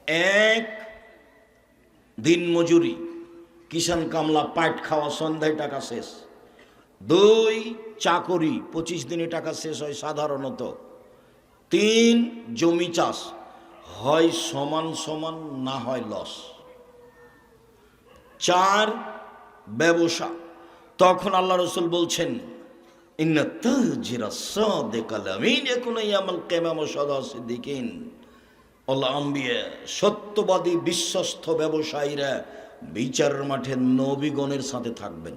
এক, দিন মজুরি, কিষান কামলা, পাট খাওয়া, সন্ধ্যায় টাকা শেষ। 2, চাকরি, 25 দিনে টাকা শেষ হয় সাধারণত। 3, জমি চাষ, হয় সমান সমান, না হয় লস। 4, ব্যবসা। তখন আল্লাহ রসুল বলছেন, ইন্না তাজিরা সাদিকাল আমিন ইয়াকুনু ইয়াউমাল কিয়ামাহ সাদা সিদ্দিকিন। আল্লাহ আম্বিয়া, সত্যবাদী বিশ্বস্ত ব্যবসায়ীরা বিচারের মাঠে নবীগণের সাথে থাকবেন।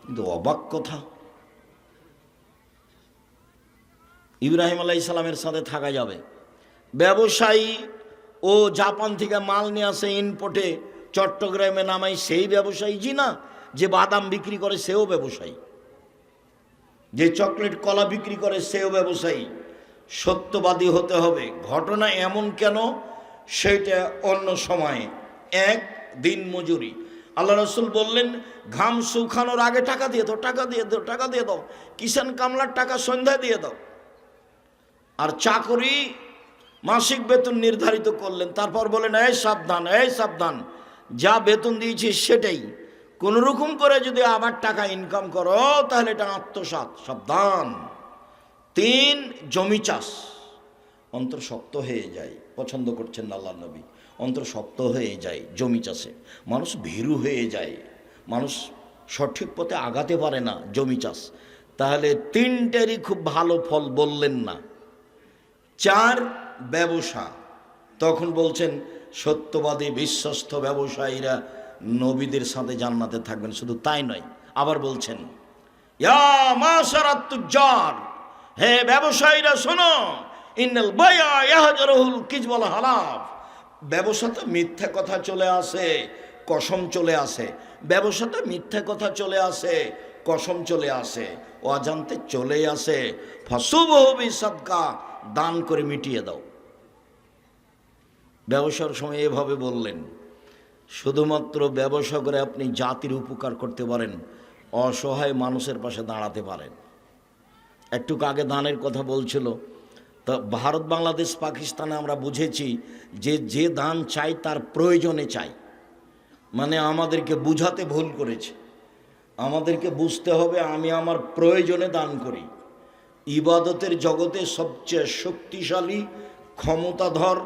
কিন্তু অবাক কথা, ইব্রাহিম আলাইহিস সালামের সাথে থাকা যাবে। ব্যবসায়ী ও জাপান থেকে মাল নিয়ে আসে ইনপোর্টে, চট্টগ্রামে নামাই, সেই ব্যবসায়ী? জি না। যে বাদাম বিক্রি করে সেও ব্যবসায়ী, যে চকলেট কলা বিক্রি করে সেও ব্যবসায়ী। সত্যবাদী হতে হবে। ঘটনা এমন কেন, সেটা অন্য সময়ে। 1, দিন মজুরি। আল্লাহ রসুল বললেন, ঘাম শুকানোর আগে টাকা দিয়ে দাও, টাকা দিয়ে দাও, টাকা দিয়ে দাও। কিষান কামলার টাকা সন্ধ্যায় দিয়ে দাও। আর চাকরি, মাসিক বেতন নির্ধারিত করলেন, তারপর বলেন, এই সাবধান, এই সাবধান, যা বেতন দিয়েছি সেটাই, কোনো রকম করে যদি আবার টাকা ইনকাম করো তাহলে এটা আত্মসাৎ, সাবধান। 3, জমি চাষ। অন্তর শক্ত হয়ে যায়, পছন্দ করছেন না আল্লাহর নবী, অন্তর শক্ত হয়ে যায় জমি চাষে, মানুষ ভীরু হয়ে যায়, মানুষ সঠিক পথে আগাতে পারে না জমি চাষ। তাহলে 3টেরই খুব ভালো ফল বললেন না। 4, ব্যবসা। তখন বলছেন, সত্যবাদী বিশ্বস্ত ব্যবসায়ীরা নবীদের সাথে জান্নাতে থাকবেন। শুধু তাই নয়, আবার বলছেন, ইয়া মাশারাত তুজ্জার, হে ব্যবসায়ীরা শোনো, ইন্নাল বাইআ ইয়াহজারুল কিযব ওয়াল হালাফ। ব্যবসাতে মিথ্যা কথা চলে আসে, কসম চলে আসে। ব্যবসাতে মিথ্যা কথা চলে আসে, কসম চলে আসে, অজান্তে চলে আসে। ফাসুবহু বিসাদকা, দান করে মিটিয়ে দাও। ব্যবসার সময় এভাবে বললেন। শুধুমাত্র ব্যবসা করে আপনি জাতির উপকার করতে পারেন, অসহায় মানুষের পাশে দাঁড়াতে পারেন। একটু আগে দানের কথা বলছিল, তা ভারত, বাংলাদেশ, পাকিস্তানে আমরা বুঝেছি যে দান চাই তার প্রয়োজনে চাই। মানে আমাদেরকে বুঝাতে ভুল করেছে, আমাদেরকে বুঝতে হবে আমি আমার প্রয়োজনে দান করি। ইবাদতের জগতে সবচেয়ে শক্তিশালী, ক্ষমতাধর,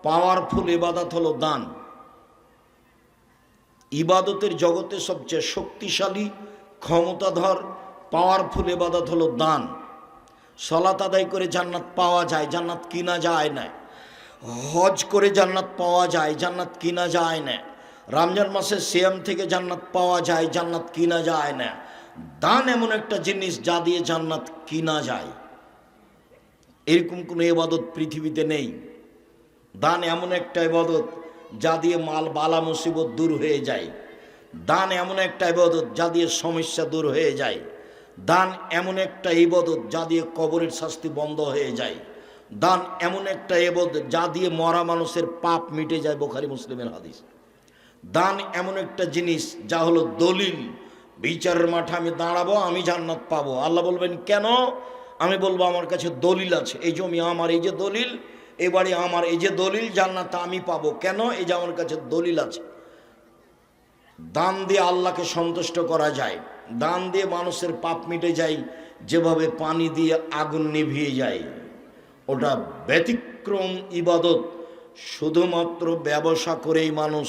পাওয়ারফুল ইবাদত হলো দান। ইবাদতের জগতে সবচেয়ে শক্তিশালী, ক্ষমতাধর, পাওয়ারফুল ইবাদত হলো দান। সালাত আদায় করে জান্নাত পাওয়া যায়, জান্নাত কিনা যায় না। হজ করে জান্নাত পাওয়া যায়, জান্নাত কিনা যায় না। রমজান মাসে সিয়াম থেকে জান্নাত পাওয়া যায়, জান্নাত কিনা যায় না। দান এমন একটা জিনিস যা দিয়ে জান্নাত কিনা যায়। এরকম কোনো ইবাদত পৃথিবীতে নেই। দান এমন একটা ইবাদত যা দিয়ে মাল বালা মুসিবত দূর হয়ে যায়। দান এমন একটা ইবাদত যা দিয়ে সমস্যা দূর হয়ে যায়। দান এমন একটা ইবাদত যা দিয়ে কবরের শাস্তি বন্ধ হয়ে যায়। দান এমন একটা ইবাদত যা দিয়ে মরা মানুষের পাপ মিটে যায়, বুখারী মুসলিমের হাদিস। দান এমন একটা জিনিস যা হলো দলিল, বিচারের মাঠে আমি দাঁড়াবো, আমি জান্নাত পাবো। আল্লাহ বলবেন কেন? আমি বলবো আমার কাছে দলিল আছে, এই জমি আমার, এই যে দলিল, এই বাড়ি আমার, এই যে দলিল, জান্নাত আমি পাবো। কেন? এই যে আমার কাছে দলিল আছে। দান দিয়ে আল্লাহকে সন্তুষ্ট করা যায়, দান দিয়ে মানুষের পাপ মিটে যায়, যেভাবে পানি দিয়ে আগুন নিভিয়ে যায়। ওটা ব্যতিক্রম ইবাদত। শুধুমাত্র ব্যবসা করেই মানুষ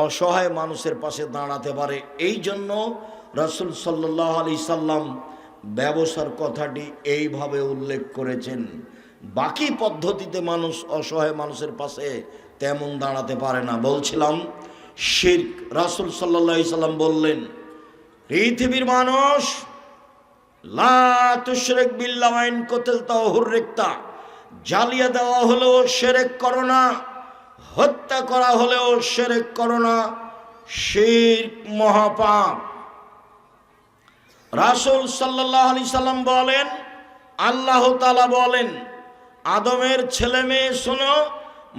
অসহায় মানুষের পাশে দাঁড়াতে পারে। এই জন্য রাসূল সাল্লাল্লাহু আলাইহি সাল্লাম ব্যবসার কথাটি এইভাবে উল্লেখ করেছেন। বাকি পদ্ধতিতে মানুষ অসহায় মানুষের পাশে তেমন দাঁড়াতে পারে না। বলছিলাম শিরক। রাসূল সাল্লাল্লাহু আলাইহি সাল্লাম বললেন, পৃথিবীর মানুষ, লা তুশরিক বিল্লাহি ওয়া ইন কুতিলতা ওয়া হুররিকতা, জ্বালিয়ে দেওয়া হলেও শিরক করো না, হত্যা করা হলেও শিরক করো না, শিরক মহাপাপ। রাসূল সাল্লাল্লাহু আলাইহি সাল্লাম বলেন, আল্লাহ তাআলা বলেন, আদমের ছেলে মেয়ে শোনো,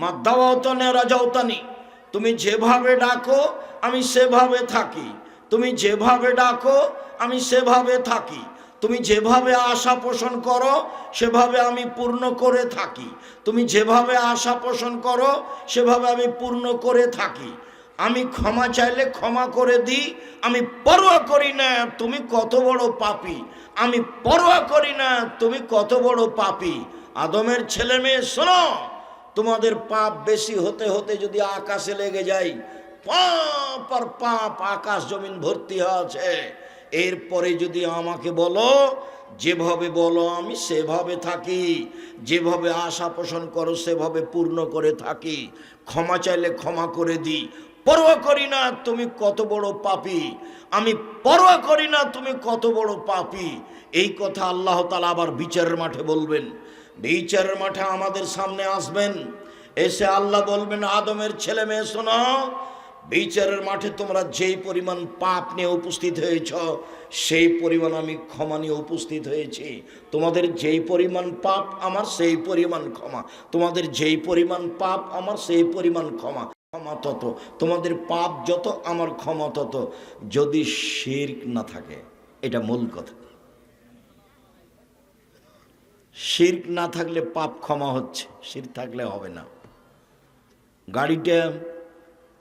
মা দাওয়াতনে রাজাউতানি, তুমি যেভাবে ডাকো আমি সেভাবে থাকি, তুমি যেভাবে ডাকো আমি সেভাবে থাকি। তুমি যেভাবে আশা পোষণ করো সেভাবে আমি পূর্ণ করে থাকি। তুমি যেভাবে আশা পোষণ করো সেভাবে আমি পূর্ণ করে থাকি। আমি ক্ষমা চাইলে ক্ষমা করে দিই। আমি পরোয়া করি না তুমি কত বড় পাপী, আমি পরোয়া করি না তুমি কত বড় পাপী। আদমের ছেলে মেয়ে শোনো, তোমাদের পাপ বেশি হতে হতে যদি আকাশে লেগে যায়, পাপ আর পাপ আকাশ জমিন ভর্তি আছে, এরপরে যদি আমাকে বলো, যেভাবে বলো আমি সেভাবে থাকি, যেভাবে আশা পোষণ করো সেভাবে পূর্ণ করে থাকি, ক্ষমা চাইলে ক্ষমা করে দিই। পরোয়া করি না তুমি কত বড় পাপী, আমি পরোয়া করি না তুমি কত বড় পাপী। এই কথা আল্লাহ তাআলা আবার বিচারের মাঠে বলবেন। বিচারের মাঠে আমাদের সামনে আসবেন, এসে আল্লাহ বলবেন, আদমের ছেলে মেয়ে শোনো, বিচারের মাঠে তোমরা যেই পরিমাণ পাপ নিয়ে উপস্থিত হয়েছ সেই পরিমাণ আমি ক্ষমা নিয়ে উপস্থিত হয়েছি। তোমাদের যেই পরিমাণ পাপ আমার সেই পরিমাণ ক্ষমা, তোমাদের যেই পরিমাণ পাপ আমার সেই পরিমাণ ক্ষমা। ক্ষমা তত, তোমাদের পাপ যত আমার ক্ষমা তত, যদি শিরক না থাকে। এটা মূল কথা। শিরক না থাকলে পাপ ক্ষমা হচ্ছে, শিরক থাকলে হবে না। গাড়িটা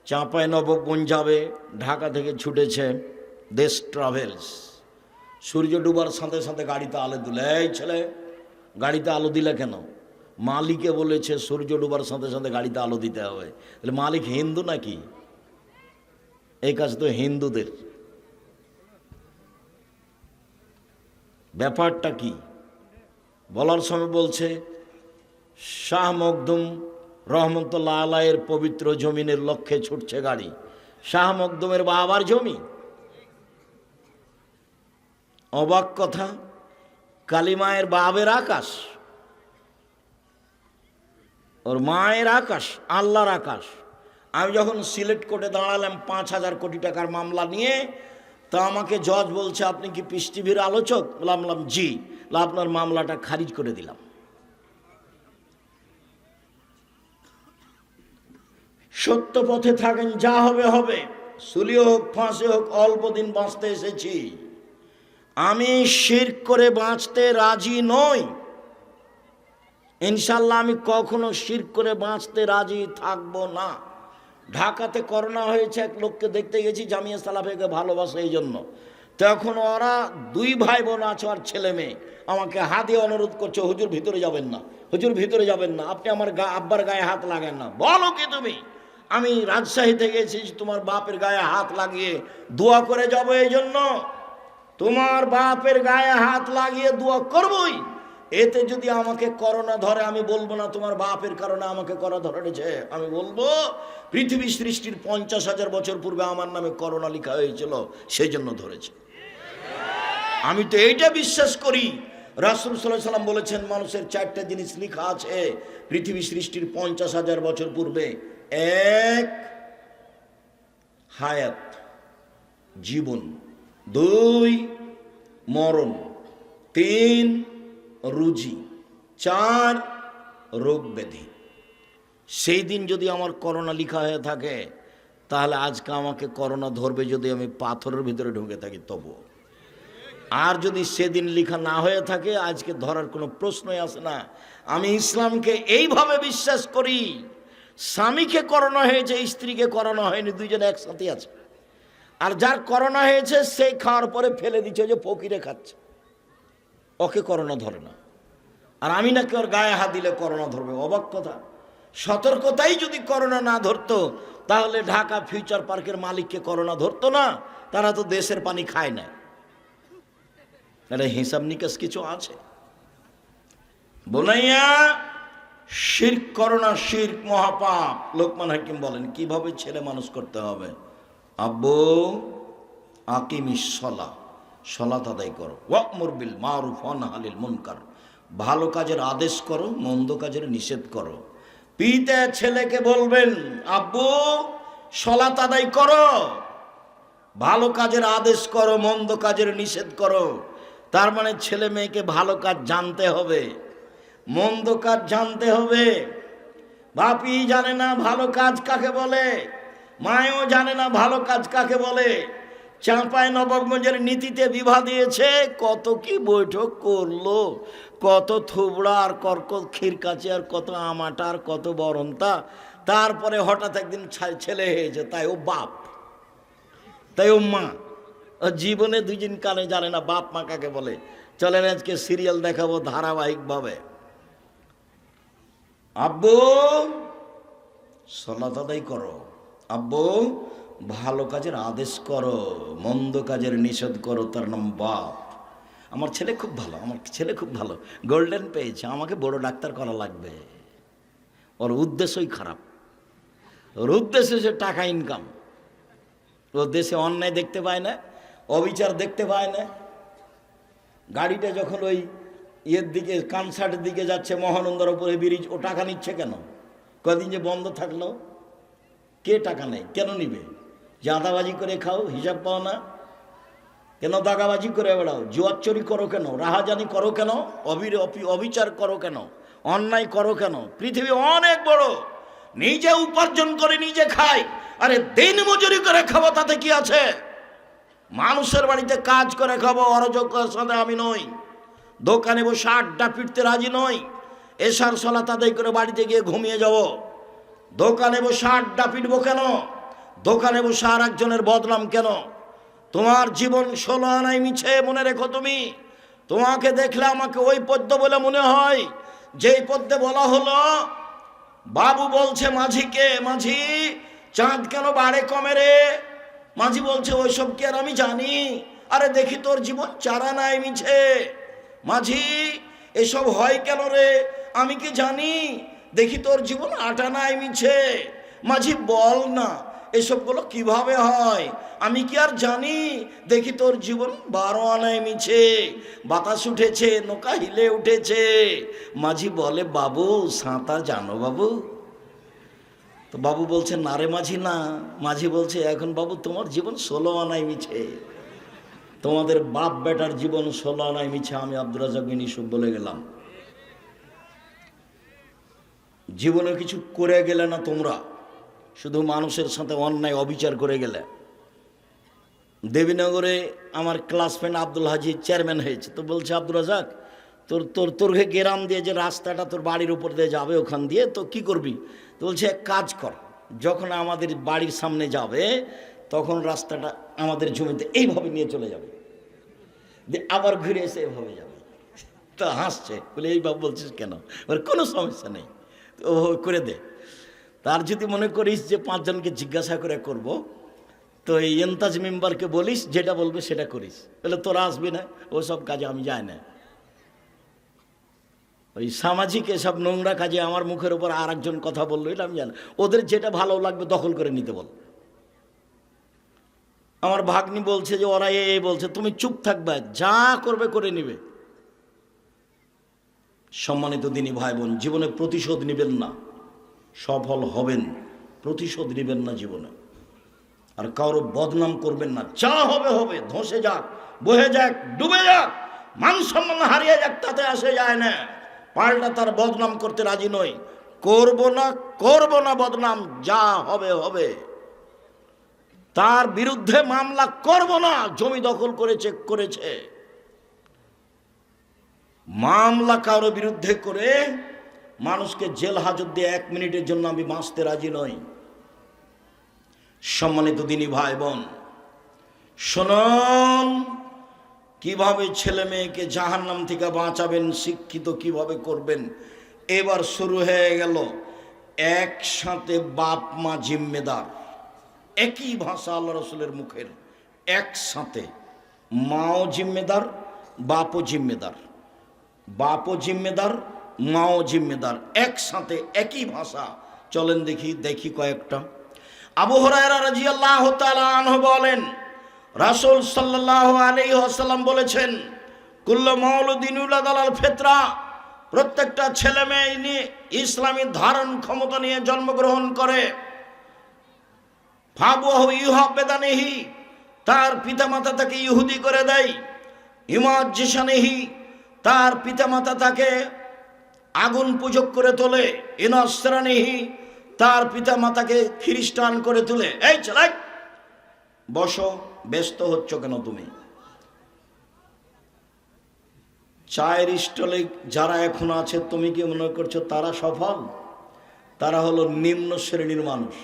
চাঁপাইনবাবগঞ্জ যাবে, ঢাকা থেকে ছুটেছে দেশ ট্রাভেলস। সূর্য ডুবার সাথে সাথে গাড়িতে আলো দিলে, এই ছেলে গাড়িতে আলো দিলে কেন? মালিকে বলেছে সূর্য ডুবার সাথে সাথে গাড়িতে আলো দিতে হবে। তাহলে মালিক হিন্দু নাকি? এই কাজ তো হিন্দুদের। ব্যাপারটা কি বলার সময় বলছে, শাহ মখদুম রহমতুল্লাহ আলাইয়ের পবিত্র জমিনের লক্ষ্যে ছুটছে গাড়ি। শাহ মখদুমের বাবার জমি। অবাক কথা, কালিমায়ের বাবের আকাশ, ওর মায়ের আকাশ, আল্লাহর আকাশ। আমি যখন সিলেট কোর্টে দাঁড়ালাম 5,000 কোটি টাকার মামলা নিয়ে, তা আমাকে জজ বলছে, আপনি কি পিস টিভির আলোচক? বললাম জি। আপনার মামলাটা খারিজ করে দিলাম। সত্য পথে থাকেন, যা হবে হবে, সুলি হোক ফাঁসি হোক, অল্প দিন বাঁচতে এসেছি। আমি শিরক করে বাঁচতে রাজি নই। ইনশাল্লাহ আমি কখনো শিরক করে বাঁচতে রাজি থাকবো না। ঢাকাতে করোনা হয়েছে, এক লোককে দেখতে গেছি, জামিয়া সালাফিকে ভালোবাসে এই জন্য। তখন ওরা 2 ভাই বোন আছে আর ছেলে মেয়ে, আমাকে হাত দিয়ে অনুরোধ করছে, হুজুর ভিতরে যাবেন না, হুজুর ভিতরে যাবেন না, আপনি আমার আব্বার গায়ে হাত লাগান না। বলো কি তুমি? আমি রাজশাহী থেকে এসেছি তোমার বাপের গায়ে হাত লাগিয়ে দোয়া করে যাব, এই জন্য তোমার বাপের গায়ে হাত লাগিয়ে দোয়া করবই। এতে যদি আমাকে করোনা ধরে, আমি বলবো না তোমার বাপের কারণে আমাকে করোনা ধরেছে, আমি বলবো পৃথিবী সৃষ্টির 50,000 বছর পূর্বে আমার নামে করোনা লেখা হয়েছিল, সেই জন্য ধরেছে। আমি তো এইটা বিশ্বাস করি, রাসূল সাল্লাল্লাহু আলাইহি সাল্লাম বলেছেন, মানুষের 4টা জিনিস লেখা আছে পৃথিবী সৃষ্টির 50,000 বছর পূর্বে। 1 হায়াত, জীবন। 2 মরণ। 3 রুজি। 4 রোগ ব্যাধি। সেই দিন যদি আমার করোনা লেখা হয়ে থাকে, তাহলে আজকে আমাকে করোনা ধরবে যদি আমি পাথরের ভিতরে ঢুকে থাকি তবু। আর যদি সেদিন লেখা না হয়ে থাকে, আজকে ধরার কোনো প্রশ্নই আসে না। আমি ইসলামকে এইভাবে বিশ্বাস করি, স্বামীকে করোনা হয়েছে, স্ত্রীকে করোনা হয়নি, দুইজন একসাথে আছে। আর যার করোনা হয়েছে সেই খাওয়ার পরে ফেলে দিচ্ছে, যে ফকিরে খাচ্ছে, ওকে করোনা ধরে না। আর আমি নাকি ওর গায়ে হাত দিলে করোনা ধরবে। অবাক কথা। সতর্কতাই যদি করোনা না ধরতো, তাহলে ঢাকা ফিউচার পার্কের মালিককে করোনা ধরতো না। তারা তো দেশের পানি খায় না। এটা হিসাব নিকাশ কিছু আছে। বোনাইয়া, শিরক করোনা, শিরক মহাপাপ। লোকমান হাকিম বলেন কিভাবে ছেলে মানুষ করতে হবে। আব্বু আকিমিস সালাহ, সালাত আদায় করো। ওয়া'মুর বিল মারুফ ওয়া নাহি আনিল মুনকার, ভালো কাজের আদেশ করো, মন্দ কাজের নিষেধ করো। পিতা ছেলেকে বলবেন, আব্বু সালাত আদায় করো, ভালো কাজের আদেশ করো, মন্দ কাজের নিষেধ করো। তার মানে ছেলে মেয়েকে ভালো কাজ জানতে হবে, মন্দ কাজ জানতে হবে। বাপি জানে না ভালো কাজ কাকে বলে, মায়ও জানে না ভালো কাজ কাকে বলে। চাঁপাই নবাবগঞ্জের নীতিতে বিভা দিয়েছে, কত কি বৈঠক করলো, কত থুবড়া আর কর্কট ক্ষীর কাছে আর কত আমাটা আর কত বরন্তা। তারপরে হঠাৎ একদিন ছেলে হয়েছে, তাই ও বাপ, তাই ও মা। জীবনে দুদিন কানে জানে না বাপ মা কাকে বলে। চলেন আজকে সিরিয়াল দেখাবো ধারাবাহিকভাবে। আব্বু সালাত আদায় করো, আব্বু ভালো কাজের আদেশ করো, মন্দ কাজের নিষেধ করো, তার নাম বাপ। আমার ছেলে খুব ভালো, আমার ছেলে খুব ভালো, গোল্ডেন পেয়েছে, আমাকে বড় ডাক্তার করা লাগবে। ওর উদ্দেশ্যই খারাপ, ওর উদ্দেশ্য সে টাকা ইনকাম। ও দেশে অন্যায় দেখতে পায় না, অবিচার দেখতে পায় না। গাড়িটা যখন ওই ইয়ের দিকে কানসার্টের দিকে যাচ্ছে, মহানন্দার উপরে ব্রিজ, ও টাকা নিচ্ছে কেন? কদিন যে বন্ধ থাকলো, কে টাকা নেই? কেন নিবে? জাঁদাবাজি করে খাও, হিসাব পাও না কেন? দাগাবাজি করে বেড়াও, জুয়ার চুরি করো কেন? রাহাজানি করো কেন? অবিচার করো কেন? অন্যায় করো কেন? পৃথিবী অনেক বড়, নিজে উপার্জন করে নিজে খাই। আরে দিন মজুরি করে খাবো, তাতে কি আছে? মানুষের বাড়িতে কাজ করে খাবো, অরাজকের সাথে আমি নই। দোকানে বসে আড্ডা পিটতে রাজি নই। এশার সালাত আদায় করে বাড়িতে গিয়ে ঘুমিয়ে যাব। দোকানে বসে আড্ডা পিটবো কেন? দোকানে বসে আর একজনের বদনাম কেন? তোমার জীবন 16 আনাই মিছে, মনে রেখো। তুমি, তোমাকে দেখলে আমাকে ওই পদ্য বলে মনে হয় যেই পদ্যে বলা হলো, বাবু বলছে মাঝিকে, মাঝি চাঁদ কেন বাড়ে কমে রে? মাঝি বলছে ওইসব কি আর আমি জানি? আরে দেখি তোর জীবন 4 আনাই মিছে। মাঝি এসব হয় কেন রে? আমি কি জানি? দেখি তোর জীবন 8 আনাই মিছে। মাঝি বল না এসবগুলো কিভাবে হয়? আমি কি আর জানি? দেখি তোর জীবন 12 আনায় মিছে। বাতাস উঠেছে, নৌকা হিলে উঠেছে। মাঝি বলে বাবু সাঁতার জানো বাবু? তো বাবু বলছে না রে মাঝি না। মাঝি বলছে এখন বাবু তোমার জীবন 16 আনায় মিছে, তোমাদের বাপ বেটার জীবন 16 আনায় মিছে। আমি আব্দুর রাজ্জাক বিন ইউসুফ বলে গেলাম। জীবনে কিছু করে গেলে না তোমরা, শুধু মানুষের সাথে অন্যায় অবিচার করে গেলে। দেবীনগরে আমার ক্লাস ফ্রেন্ড আব্দুল হাজি চেয়ারম্যান হয়েছে, তো বলছে আব্দুর রাজ্জাক তোর গ্রাম দিয়ে যে রাস্তাটা তোর বাড়ির উপর দিয়ে যাবে, ওখান দিয়ে তো কি করবি? তো বলছে এক কাজ কর, যখন আমাদের বাড়ির সামনে যাবে তখন রাস্তাটা আমাদের জমিতে এইভাবে নিয়ে চলে যাবে, আবার ঘুরে এসে এভাবে যাবে। তো হাসছে, বলে এইভাবে বলছিস কেন? ওর কোনো সমস্যা নেই, ও করে দে। তার যদি মনে করিস যে 5 জনকে জিজ্ঞাসা করে করব, তো এই এন্তাজ মেম্বারকে বলিস যেটা বলবে সেটা করিস, বলে তোরা আসবি না, ওসব কাজে আমি যাই না। ওই সামাজিক এসব নোংরা কাজে আমার মুখের উপর আর একজন কথা বললো, এটা আমি জানি। ওদের যেটা ভালো লাগবে দখল করে নিতে বল। আমার ভাগ্নি বলছে যে ওরা এই বলছে, তুমি চুপ থাকবে, যা করবে করে নিবে। সম্মানিত দিনী ভাই বোন, জীবনে প্রতিশোধ নেবেন না, সফল হবেন। প্রতিশোধ নেবেন না জীবনে, আর কারো বদনাম করবেন না। যা হবে হবে, ধসে যাক, বহে যাক, ডুবে যাক, মান সম্মান হারিয়ে যাক, তাতে আসে যায় না। পাল্টা তার বদনাম করতে রাজি নই, করব না বদনাম, যা হবে হবে। তার বিরুদ্ধে মামলা করব না, জমি দখল করেছে। মামলা কারো বিরুদ্ধে করে মানুষকে জেল হাজত দিয়ে 1 মিনিটের জন্য আমি বাঁচতে রাজি নই। সম্মানিত দিনী ভাই বোন, শুনুন, কিভাবে ছেলে মেয়েকে জাহান্নাম থেকে বাঁচাবেন, শিক্ষিত কিভাবে করবেন। এবার শুরু হয়ে গেল একসাথে বাপ মা জিম্মেদার। একই ভাষা আল্লাহ রসুলের মুখের, একসাথে মাও জিম্মেদার, বাপও জিম্মেদার, বাপও জিম্মেদার, মাও জিম্মেদার, একসাথে একই ভাষা। চলেন দেখি কয়েকটা। আবু হুরায়রা রাদিয়াল্লাহু তাআলা আনহু বলেন, রাসূল সাল্লাল্লাহু আলাইহি ওয়াসাল্লাম বলেছেন, কুল্লু মাউলুদিন ইউলাদু আলাল ফিতরা, প্রত্যেকটা ছেলে মেয়ে ইসলামী ধারণ ক্ষমতা নিয়ে জন্মগ্রহণ করে। ফাবুহু ইউহাবেদানিহি, তার পিতামাতা তাকে ইহুদি করে দেয়। ইমাজ্জিসানিহি, তার পিতামাতা তাকে আগুন পূজক করে তোলে। ইনাসরানিহি, তার পিতামাতাকে খ্রিস্টান করে তোলে। এই ছেলে বসো, ব্যস্ত হচ্ছ কেন তুমি? চায়ের স্টলে যারা এখন আছে, তুমি কি মনে করছো তারা সফল? তারা হলো নিম্ন শ্রেণীর মানুষ।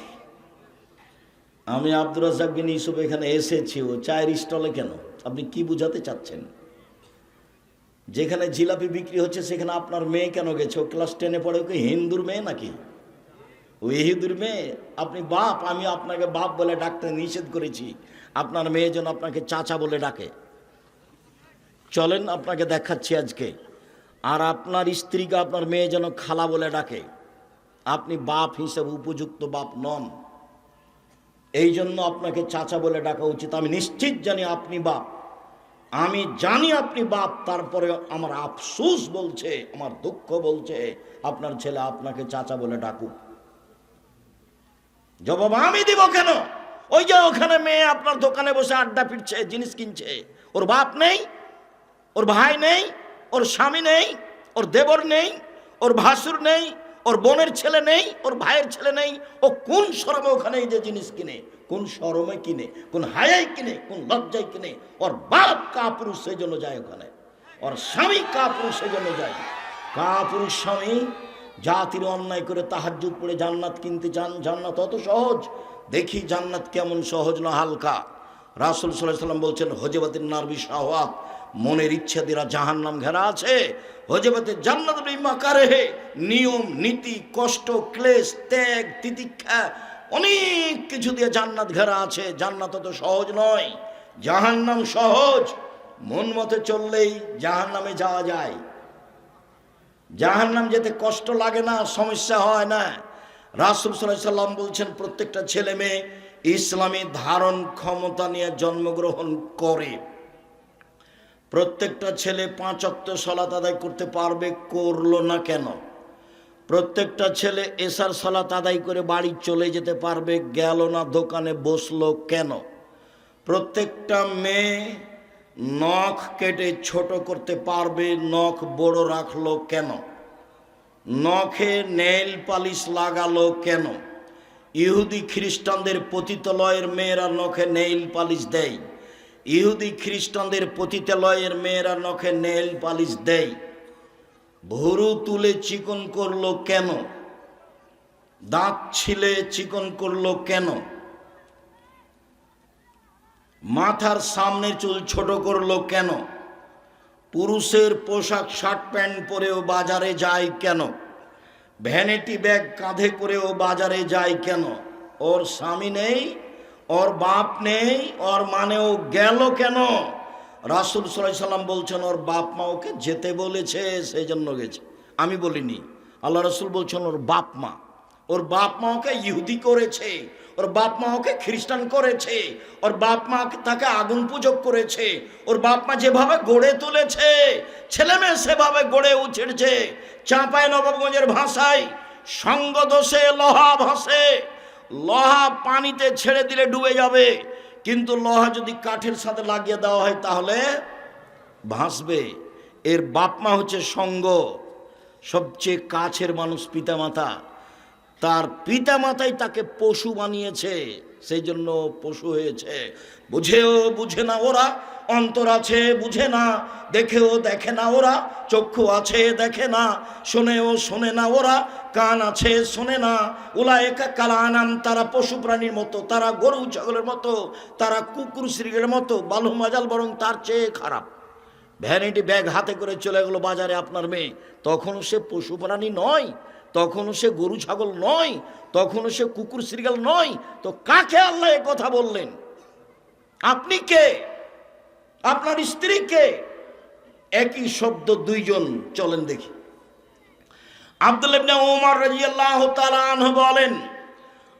আমি আব্দুর রাজ্জাক বিন ইউসুফ এখানে এসেছি, ও চায়ের স্টলে কেন? আপনি কি বুঝাতে চাচ্ছেন? যেখানে জিলাপি বিক্রি হচ্ছে সেখানে আপনার মেয়ে কেন গেছে? ও ক্লাস 10-এ পড়ে, ওকে হিন্দুর মেয়ে নাকি? ওই হিন্দুর মেয়ে। আপনি বাপ, আমি আপনাকে বাপ বলে ডাকতে নিষেধ করেছি, আপনার মেয়ে যেন আপনাকে চাচা বলে ডাকে। চলেন আপনাকে দেখাচ্ছি আজকে। আর আপনার স্ত্রীকে আপনার মেয়ে যেন খালা বলে ডাকে। আপনি বাপ হিসেবে উপযুক্ত বাপ নন, এই জন্য আপনাকে চাচা বলে ডাকা উচিত। আমি নিশ্চিত জানি আপনি বাপ, আমি জানি আপনি বাপ, তারপরে আমার আফসোস বলছে, আমার দুঃখ বলছে আপনার ছেলে আপনাকে চাচা বলে ডাকুক। জবাব আমি দিব কেন? ওই যে ওখানে মেয়ে আপনার দোকানে বসে আড্ডা পিটছে, জিনিস কিনছে, ওর বাপ নেই, ওর ভাই নেই, ওর স্বামী নেই, ওর দেবর নেই, ওর ভাসুর নেই, ওর বোনের ছেলে নেই, ওর ভাইয়ের ছেলে নেই। ও কোন শরমে ওখানে এই যে জিনিস কিনে? কোন শরমে কিনে? কোন হায়াই কিনে? কোন লজ্জায় কিনে? ওর বাপ কাপুরুষ, সেই জন্য যায় ওখানে। ওর স্বামী কাপুরুষ, সেই জন্য যায়। কাপুরুষ স্বামী জাতির অন্যায় করে তাহাজ্জুদ পড়ে জান্নাত কিনতে চান। জান্নাত অত সহজ? দেখি জান্নাত কেমন সহজ না হালকা। রাসূল সাল্লাল্লাহু আলাইহি ওয়াসাল্লাম বলছেন, হজবাতিন নারবি শাহওয়াত, মনের ইচ্ছা দ্বারা জাহান্নাম ঘেরা আছে। হজবাতে জান্নাত বিমাকারে, নিয়ম নীতি, কষ্ট, ক্লেশ, ত্যাগ, তিতিক্ষা, অনেক কিছু দিয়ে জান্নাত ঘেরা আছে। জান্নাত তো সহজ নয়, জাহান্নাম সহজ। মন মতো চললেই জাহান্নামে যাওয়া যায়। জাহান্নাম যেতে কষ্ট লাগে না, সমস্যা হয় না। রাসূল সাল্লাল্লাহু আলাইহি ওয়াসাল্লাম বলছেন, প্রত্যেকটা ছেলে মেয়ে ইসলামী ধারণ ক্ষমতা নিয়ে জন্মগ্রহণ করে। প্রত্যেকটা ছেলে 5 ওয়াক্ত সালাত আদায় করতে পারবে, করলো না কেন? প্রত্যেকটা ছেলে এশার সালাত আদায় করে বাড়ি চলে যেতে পারবে, গেল না দোকানে বসলো কেন? প্রত্যেকটা মেয়ে নখ কেটে ছোট করতে পারবে, নখ বড় রাখলো কেন? নখে নেইল পালিশ লাগালো কেন? ইহুদি খ্রিস্টানদের পতিতালয়ের মেয়েরা নখে নেইল পালিশ দেয়। ইহুদি খ্রিস্টানদের পতিতালয়ের মেয়েরা নখে নেইল পালিশ দেয়। ভুরু তুলে চিকন করলো কেন? দাঁত ছিলে চিকন করলো কেন? মাথার সামনের চুল ছোট করলো কেন? পুরুষের পোশাক শার্ট প্যান্ট পরেও বাজারে যায় কেন? ভ্যানিটি ব্যাগ কাঁধে করেও বাজারে যায় কেন? ওর স্বামী নেই, ওর বাপ নেই, ওর মানেও গেল কেন? রাসূল সাল্লাল্লাহু আলাইহি ওয়াসাল্লাম বলছেন, ওর বাপ মা ওকে যেতে বলেছে, সেই জন্য গেছে। আমি বলিনি, আল্লাহ রাসূল বলছেন ওর বাপ মা। ওর বাপ মা ওকে ইহুদি করেছে, ওর বাপ মা ওকে খ্রিস্টান করেছে, ওর বাপ মা তাকে আগুন পূজক করেছে। ওর বাপ মা যেভাবে গড়ে তুলেছে, ছেলে মেয়ে সেভাবে গড়ে উঠেছে। চাঁপাই নবাবগঞ্জের ভাষায়, সঙ্গ দোষে লোহা ভাসে। লোহা পানিতে ছেড়ে দিলে ডুবে যাবে, কিন্তু লোহা যদি কাঠের সাথে লাগিয়ে দেওয়া হয় তাহলে ভাসবে। এর বাপ মা হচ্ছে সঙ্গ। সবচেয়ে কাছের মানুষ পিতামাতা, তার পিতামাতাই তাকে পশু বানিয়েছে, সেই জন্য পশু হয়েছে। বুঝেও বুঝে না ওরা, অন্তর আছে বুঝে না, দেখেও দেখে না ওরা, চক্ষু আছে দেখে না, শোনেও শোনে না ওরা, কান আছে শোনে না। উলায়েকা কাল আনাম, তারা পশু প্রাণীর মতো, তারা গরু ছাগলের মতো, তারা কুকুর শ্রীগের মতো, বালু মাজাল বরং তার চেয়ে খারাপ। ভ্যানিটি ব্যাগ হাতে করে চলে গেল বাজারে আপনার মেয়ে, তখনও সে পশু প্রাণী নয়, তখনও সে গরু ছাগল নয়, তখনও সে কুকুর শ্রীগাল নয়। তো কাকে আল্লাহ এ কথা বললেন? আপনি কে? আপনার স্ত্রী কে? একই শব্দ দুইজন। চলেন দেখি। আব্দুল্লাহ ইবনে ওমর রাদিয়াল্লাহু তাআলা আনহু বলেন,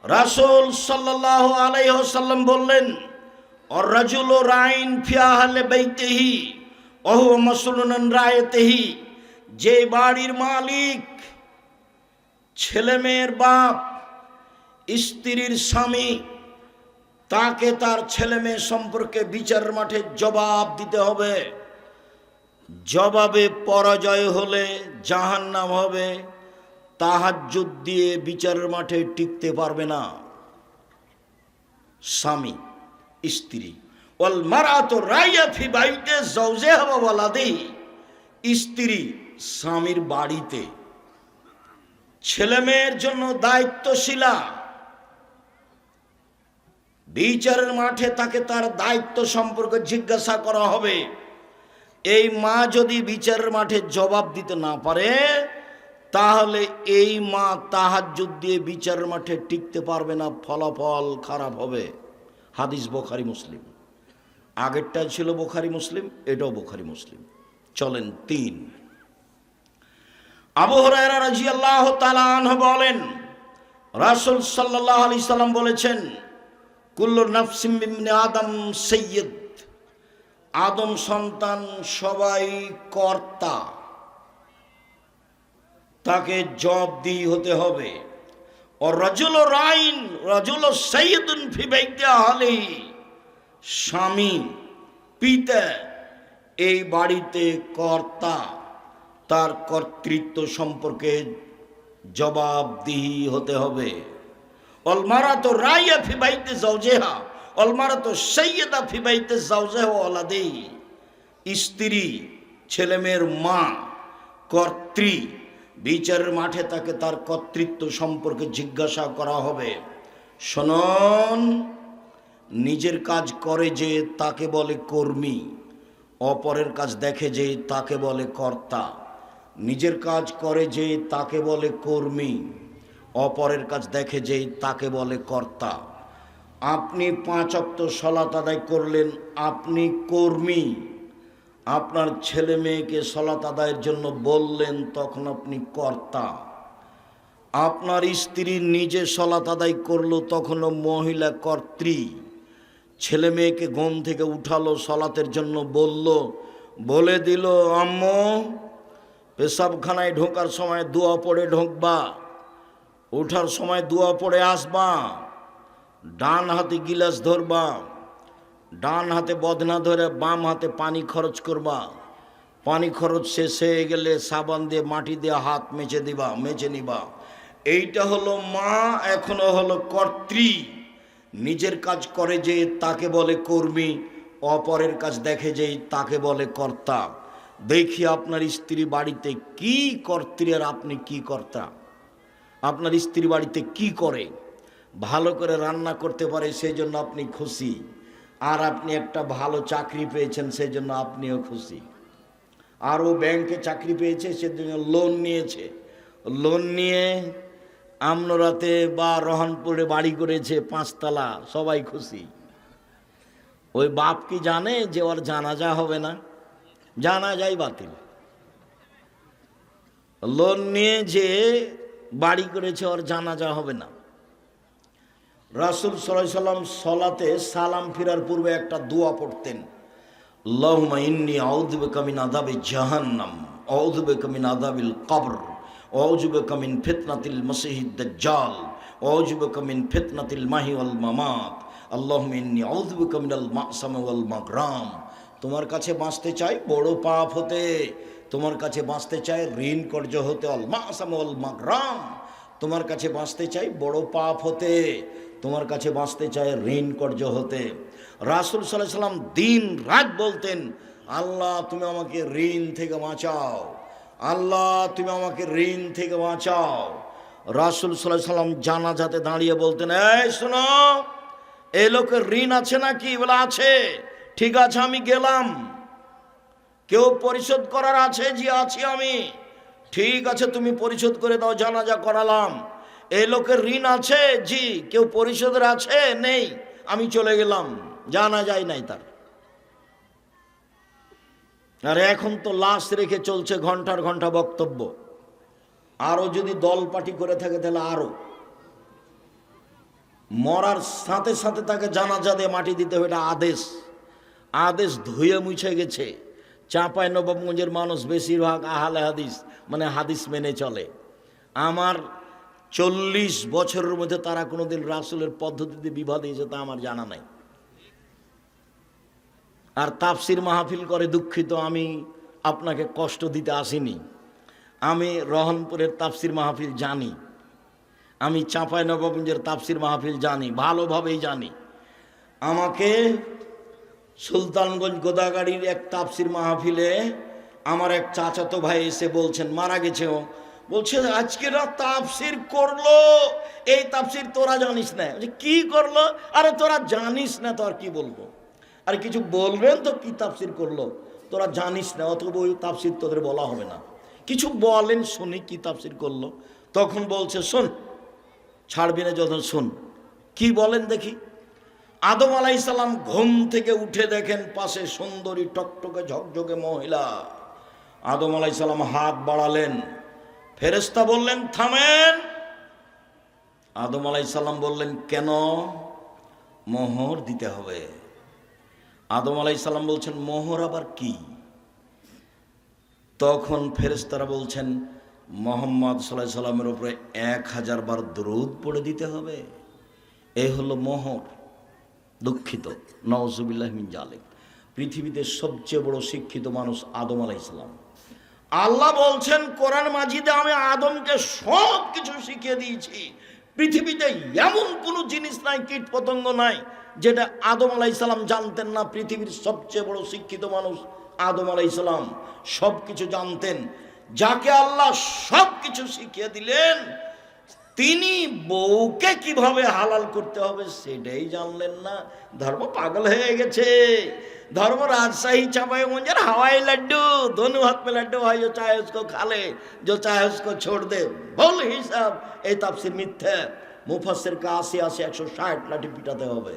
রাসূল সাল্লাল্লাহু আলাইহি ওয়াসাল্লাম বললেন, আর রাজুলু রাইন ফি আহলি বাইতিহি ওয়া হুয়া মাসউলুন আন রায়াতিহি। যে বাড়ির মালিক, ছেলে মেয়ের বাপ, স্ত্রীর স্বামী, তাকে তার ছেলে মেয়ে সম্পর্কে বিচারের মাঠে জবাব দিতে হবে। জবাবে পরাজয় হলে জাহান্নাম হবে। তাহাজ্জুদ দিয়ে বিচারের মাঠে টিকতে পারবে না স্বামী স্ত্রী। ওয়াল মারআতু রাইয়া ফি বাইতি যাওজিহা ওয়া ওয়ালাদিহি, স্ত্রী স্বামীর বাড়িতে ছেলে মেয়ের জন্য দায়িত্বশীলা। বিচারের মাঠে তাকে তার দায়িত্ব সম্পর্কে জিজ্ঞাসা করা হবে। এই মা যদি বিচারের মাঠে জবাব দিতে না পারে, তাহলে এই মা তাহাজ্জুদ দিয়ে বিচারের মাঠে টিকতে পারবে না, ফলাফল খারাপ হবে। হাদিস বুখারী মুসলিম। আগেরটা ছিল বুখারী মুসলিম, এটাও বুখারী মুসলিম। চলেন 3। আবু হুরায়রা রাদিয়াল্লাহু তাআলা আনহু বলেন, রাসূল সাল্লাল্লাহু আলাইহি সাল্লাম বলেছেন, কুল্লু নাফসিন মিন আদম সাইয়্যিদ, আদম সন্তান সবাই কর্তা, তাকে জবাবদিহি হতে হবে। ও রাজুল রাইন রাজুল সাইয়্যিদুন ফি বাইতি আহলিহি, স্বামী পিতা এই বাড়িতে কর্তা, তার কর্তৃত্ব সম্পর্কে জবাবদিহি হতে হবে। ওয়াল মারআতু রাইয়া ফি বাইতি যাওজিহা ওয়াল মারআতু সাইয়্যিদা ফি বাইতি যাওজিহা ওয়া ওয়ালাদিহি, স্ত্রী ছেলেমেয়ের মা কর্ত্রী, বিচারের মাঠে তাকে তার কর্তৃত্ব সম্পর্কে জিজ্ঞাসা করা হবে। শুনুন, নিজের কাজ করে যে তাকে বলে কর্মী, অপরের কাজ দেখে যে তাকে বলে কর্তা। নিজের কাজ করে যে তাকে বলে কর্মী, অপরের কাজ দেখে যে তাকে বলে কর্তা। আপনি 5 ওয়াক্ত সালাত আদায় করলেন, আপনি কর্মী। আপনার ছেলে মেয়েকে সালাত আদায়ের জন্য বললেন, তখন আপনি কর্তা। আপনার স্ত্রী নিজে সালাত আদায় করলো, তখনও মহিলা কর্ত্রী। ছেলে মেয়েকে ঘুম থেকে উঠালো, সালাতের জন্য বলে দিল, আম্মু পেশাবখানায় ঢোকার সময় দোয়া পড়ে ঢোকবা, ওঠার সময় দোয়া পড়ে আসবা, ডান হাতে গিলাস ধরবা, ডান হাতে বদনা ধরে বাম হাতে পানি খরচ করবা, পানি খরচ শেষ হয়ে গেলে সাবান দিয়ে মাটি দিয়ে হাত মেজে নিবা। এইটা হলো মা, এখনো হলো কর্ত্রী। নিজের কাজ করে যে তাকে বলে কর্মী, অপরের কাজ দেখে যে তাকে বলে কর্তা। দেখি আপনার স্ত্রী বাড়িতে কি কর্ত্রী আর আপনি কি কর্তা। আপনার স্ত্রী বাড়িতে কি করে? ভালো করে রান্না করতে পারে, সেই জন্য আপনি খুশি। আর আপনি একটা ভালো চাকরি পেয়েছেন, সেই জন্য আপনিও খুশি। আর ও ব্যাংকে চাকরি পেয়েছে, সেজন্য লোন নিয়েছে, লোন নিয়ে আমনরাতে বা রহনপুরে বাড়ি করেছে 5 তলা, সবাই খুশি। ওই বাপ কি জানে যে ওর জানাজা হবে না? জানাজাই বাতিল। লোন নিয়ে যে বাড়ি করেছে, ওর জানাজা হবে না। রাসূল সাল্লাল্লাহু আলাইহি সাল্লাম সালাতে সালাম ফিরার পূর্বে একটা দোয়া পড়তেন, আল্লাহুম্মা ইন্নী আউযু বিকা মিন আযাবি জাহান্নাম, আউযু বিকা মিন আযাবিল কবর, আউযু বিকা মিন ফিতনাতিল মাসিহিদ দাজ্জাল, আউযু বিকা মিন ফিতনাতিল মাহি ওয়াল মামাত, আল্লাহুম্মা ইন্নী আউযু বিকা মিনাল মা'সাম ওয়াল মাগরাম। তোমার কাছে বাঁচতে চাই বড় পাপ হতে, তোমার কাছে বাঁচতে চাই ঋণ কর্য হতে, আল মা'সাম ওয়াল মাগরাম। তোমার কাছে বাঁচতে চাই বড় পাপ হতে, তোমার কাছে বাঁচতে চাই ঋণ কর্য হতে। রাসূল সাল্লাল্লাহু আলাইহি সাল্লাম দিন রাত বলতেন, আল্লাহ তুমি আমাকে ঋণ থেকে বাঁচাও, আল্লাহ তুমি আমাকে ঋণ থেকে বাঁচাও। রাসূল সাল্লাল্লাহু আলাইহি সাল্লাম জানাজাতে দাঁড়িয়ে বলতেন, এই শোনো, এই লোকের ঋণ আছে নাকি? বলে আছে। ঠিক আছে, আমি গেলাম। কেউ পরিশোধ করার আছে? জি আছি আমি। ঠিক আছে, তুমি পরিশোধ করে দাও, জানাজা করালাম। এই লোকের ঋণ আছে? জি। কেউ পরিশোধের আছে? নেই। আমি চলে গেলাম, জানা যায় নাই তার। আর এখন তো লাশ রেখে চলছে ঘন্টার ঘন্টা বক্তব্য। আরো যদি দল পার্টি করে থাকে তাহলে আরো। মরার সাথে সাথে তাকে জানাজা দিয়ে মাটি দিতে হবে, এটা আদেশ। আদেশ ধুয়ে মুছে গেছে। চাঁপাই নবাবগঞ্জের মানুষ বেশিরভাগ আহলে হাদিস, মানে হাদিস মেনে চলে। আমার 40 বছরের মধ্যে তারা কোনোদিন রাসূলের পদ্ধতিতে বিবাদ হয়েছে তা আমার জানা নাই। আর তাফসির মাহফিল করে, দুঃখিত, আমি আপনাকে কষ্ট দিতে আসিনি। আমি রহনপুরের তাফসির মাহফিল জানি, আমি চাঁপাই নবাবগঞ্জের তাফসির মাহফিল জানি, ভালোভাবেই জানি। আমাকে সুলতানগঞ্জ গোদাগাড়ির এক তাফসির মাহফিলে আমার এক চাচাতো ভাই এসে বলছেন, মারা গেছে ও, বলছে আজকে রাত তাফসির করলো, এই তাফসির তোরা জানিস না। কি করলো? আরে তোরা জানিস না তো আর কি বলবো, আর কিছু বলবেন তো কি তাফসির করলো, তোরা জানিস না, অথবা ওই তাফসির তোদের বলা হবে না, কিছু বলেন শুনি কি তাফসির করলো। তখন বলছে শোন, ছাড়বি না যখন শোন, কি বলেন দেখি। আদম আলাইহিসসালাম ঘুম থেকে উঠে দেখেন পাশে সুন্দরী টকটকে ঝকঝকে মহিলা। আদম আলাইহিসসালাম হাত বাড়ালেন, ফেরেশতা বললেন থামেন। আদম আলাইহিসসালাম বললেন কেন? মোহর দিতে হবে। আদম আলাইহিসসালাম বলছেন মোহর আবার কি? তখন ফেরেশতারা বলছেন মুহাম্মদ সাল্লাল্লাহু আলাইহি সাল্লামের উপরে 1000 বার দরুদ পড়ে দিতে হবে, এই হলো মোহর। দুঃখিত, নাউজুবিল্লাহি মিন জালিক। পৃথিবীতে সবচেয়ে বড় শিক্ষিত মানুষ আদম আলাইহিসসালাম। আল্লাহ বলছেন কোরআন মাজিদে আমি আদমকে সব কিছু শিখিয়ে দিয়েছি। পৃথিবীতে এমন কোনো জিনিস নাই, কীট পতঙ্গ নাই যেটা আদম আলাইহিসসালাম জানতেন না। পৃথিবীর সবচেয়ে বড় শিক্ষিত মানুষ আদম আলাইহিসসালাম সব কিছু জানতেন। যাকে আল্লাহ সব কিছু শিখিয়ে দিলেন, তিনি বউকে কিভাবে হালাল করতে হবে সেটাই জানলেন না। ধর্ম পাগল হয়ে গেছে। धर्म राजशाही चापाई मुंजर हवाई लड्डू, दोनों हाथ में लड्डू है, जो चाहे उसको खा ले, जो चाहे उसको छोड़ दे। बोल हिसाब এই তাফসীর মিথ্যা। মুফাসসিরকে ৮০ ১৬০ লাঠি পিটাতে হবে।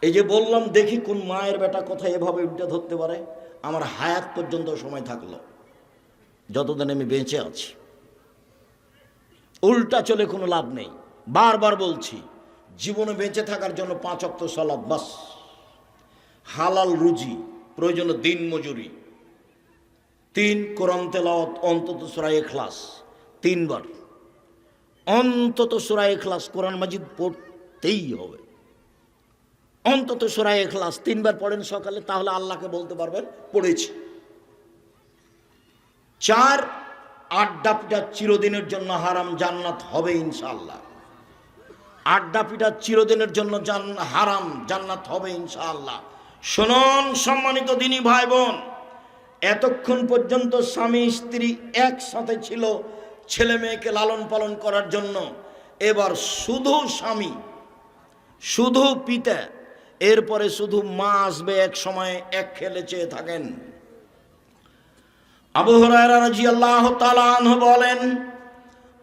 এই যে বললাম, দেখি কোন মায়ের বেটা কোথায় এভাবে উল্টে ধরতে পারে। আমার হায়াত পর্যন্ত সময় থাকলো, যতদিন আমি বেঁচে আছি। উল্টা চলে কোনো লাভ নেই। বারবার বলছি, জীবনে বেঁচে থাকার জন্য ৫ ওয়াক্ত সালাত বাস, হালাল রুজি, প্রয়োজনে দিন মজুরি, ৩ কোরআন তেলাওয়াত, অন্তত সূরা ইখলাস ৩ বার, অন্তত সূরা ইখলাস কোরআন মাজিদ পড়তেই হবে। অন্তত সূরা ইখলাস ৩ বার পড়েন সকালে, তাহলে আল্লাহকে বলতে পারবেন পড়েছি। ৪ আড্ডা পিটা চিরদিনের জন্য হারাম, জান্নাত হবে ইনশাআল্লাহ। আড্ডা পিটা চিরদিনের জন্য হারাম, জান্নাত হবে ইনশাআল্লাহ। শুনুন সম্মানিত দিনী ভাই বোন, এতক্ষণ পর্যন্ত স্বামী স্ত্রী একসাথে ছিল ছেলে মেয়েকে লালন পালন করার জন্য। এবার শুধু স্বামী, শুধু পিতা, এরপরে শুধু মা আসবে এক সময়, এক খেলে চেয়ে থাকেন। আবু হুরায়রা রাদিয়াল্লাহু তাআলা আনহু বলেন,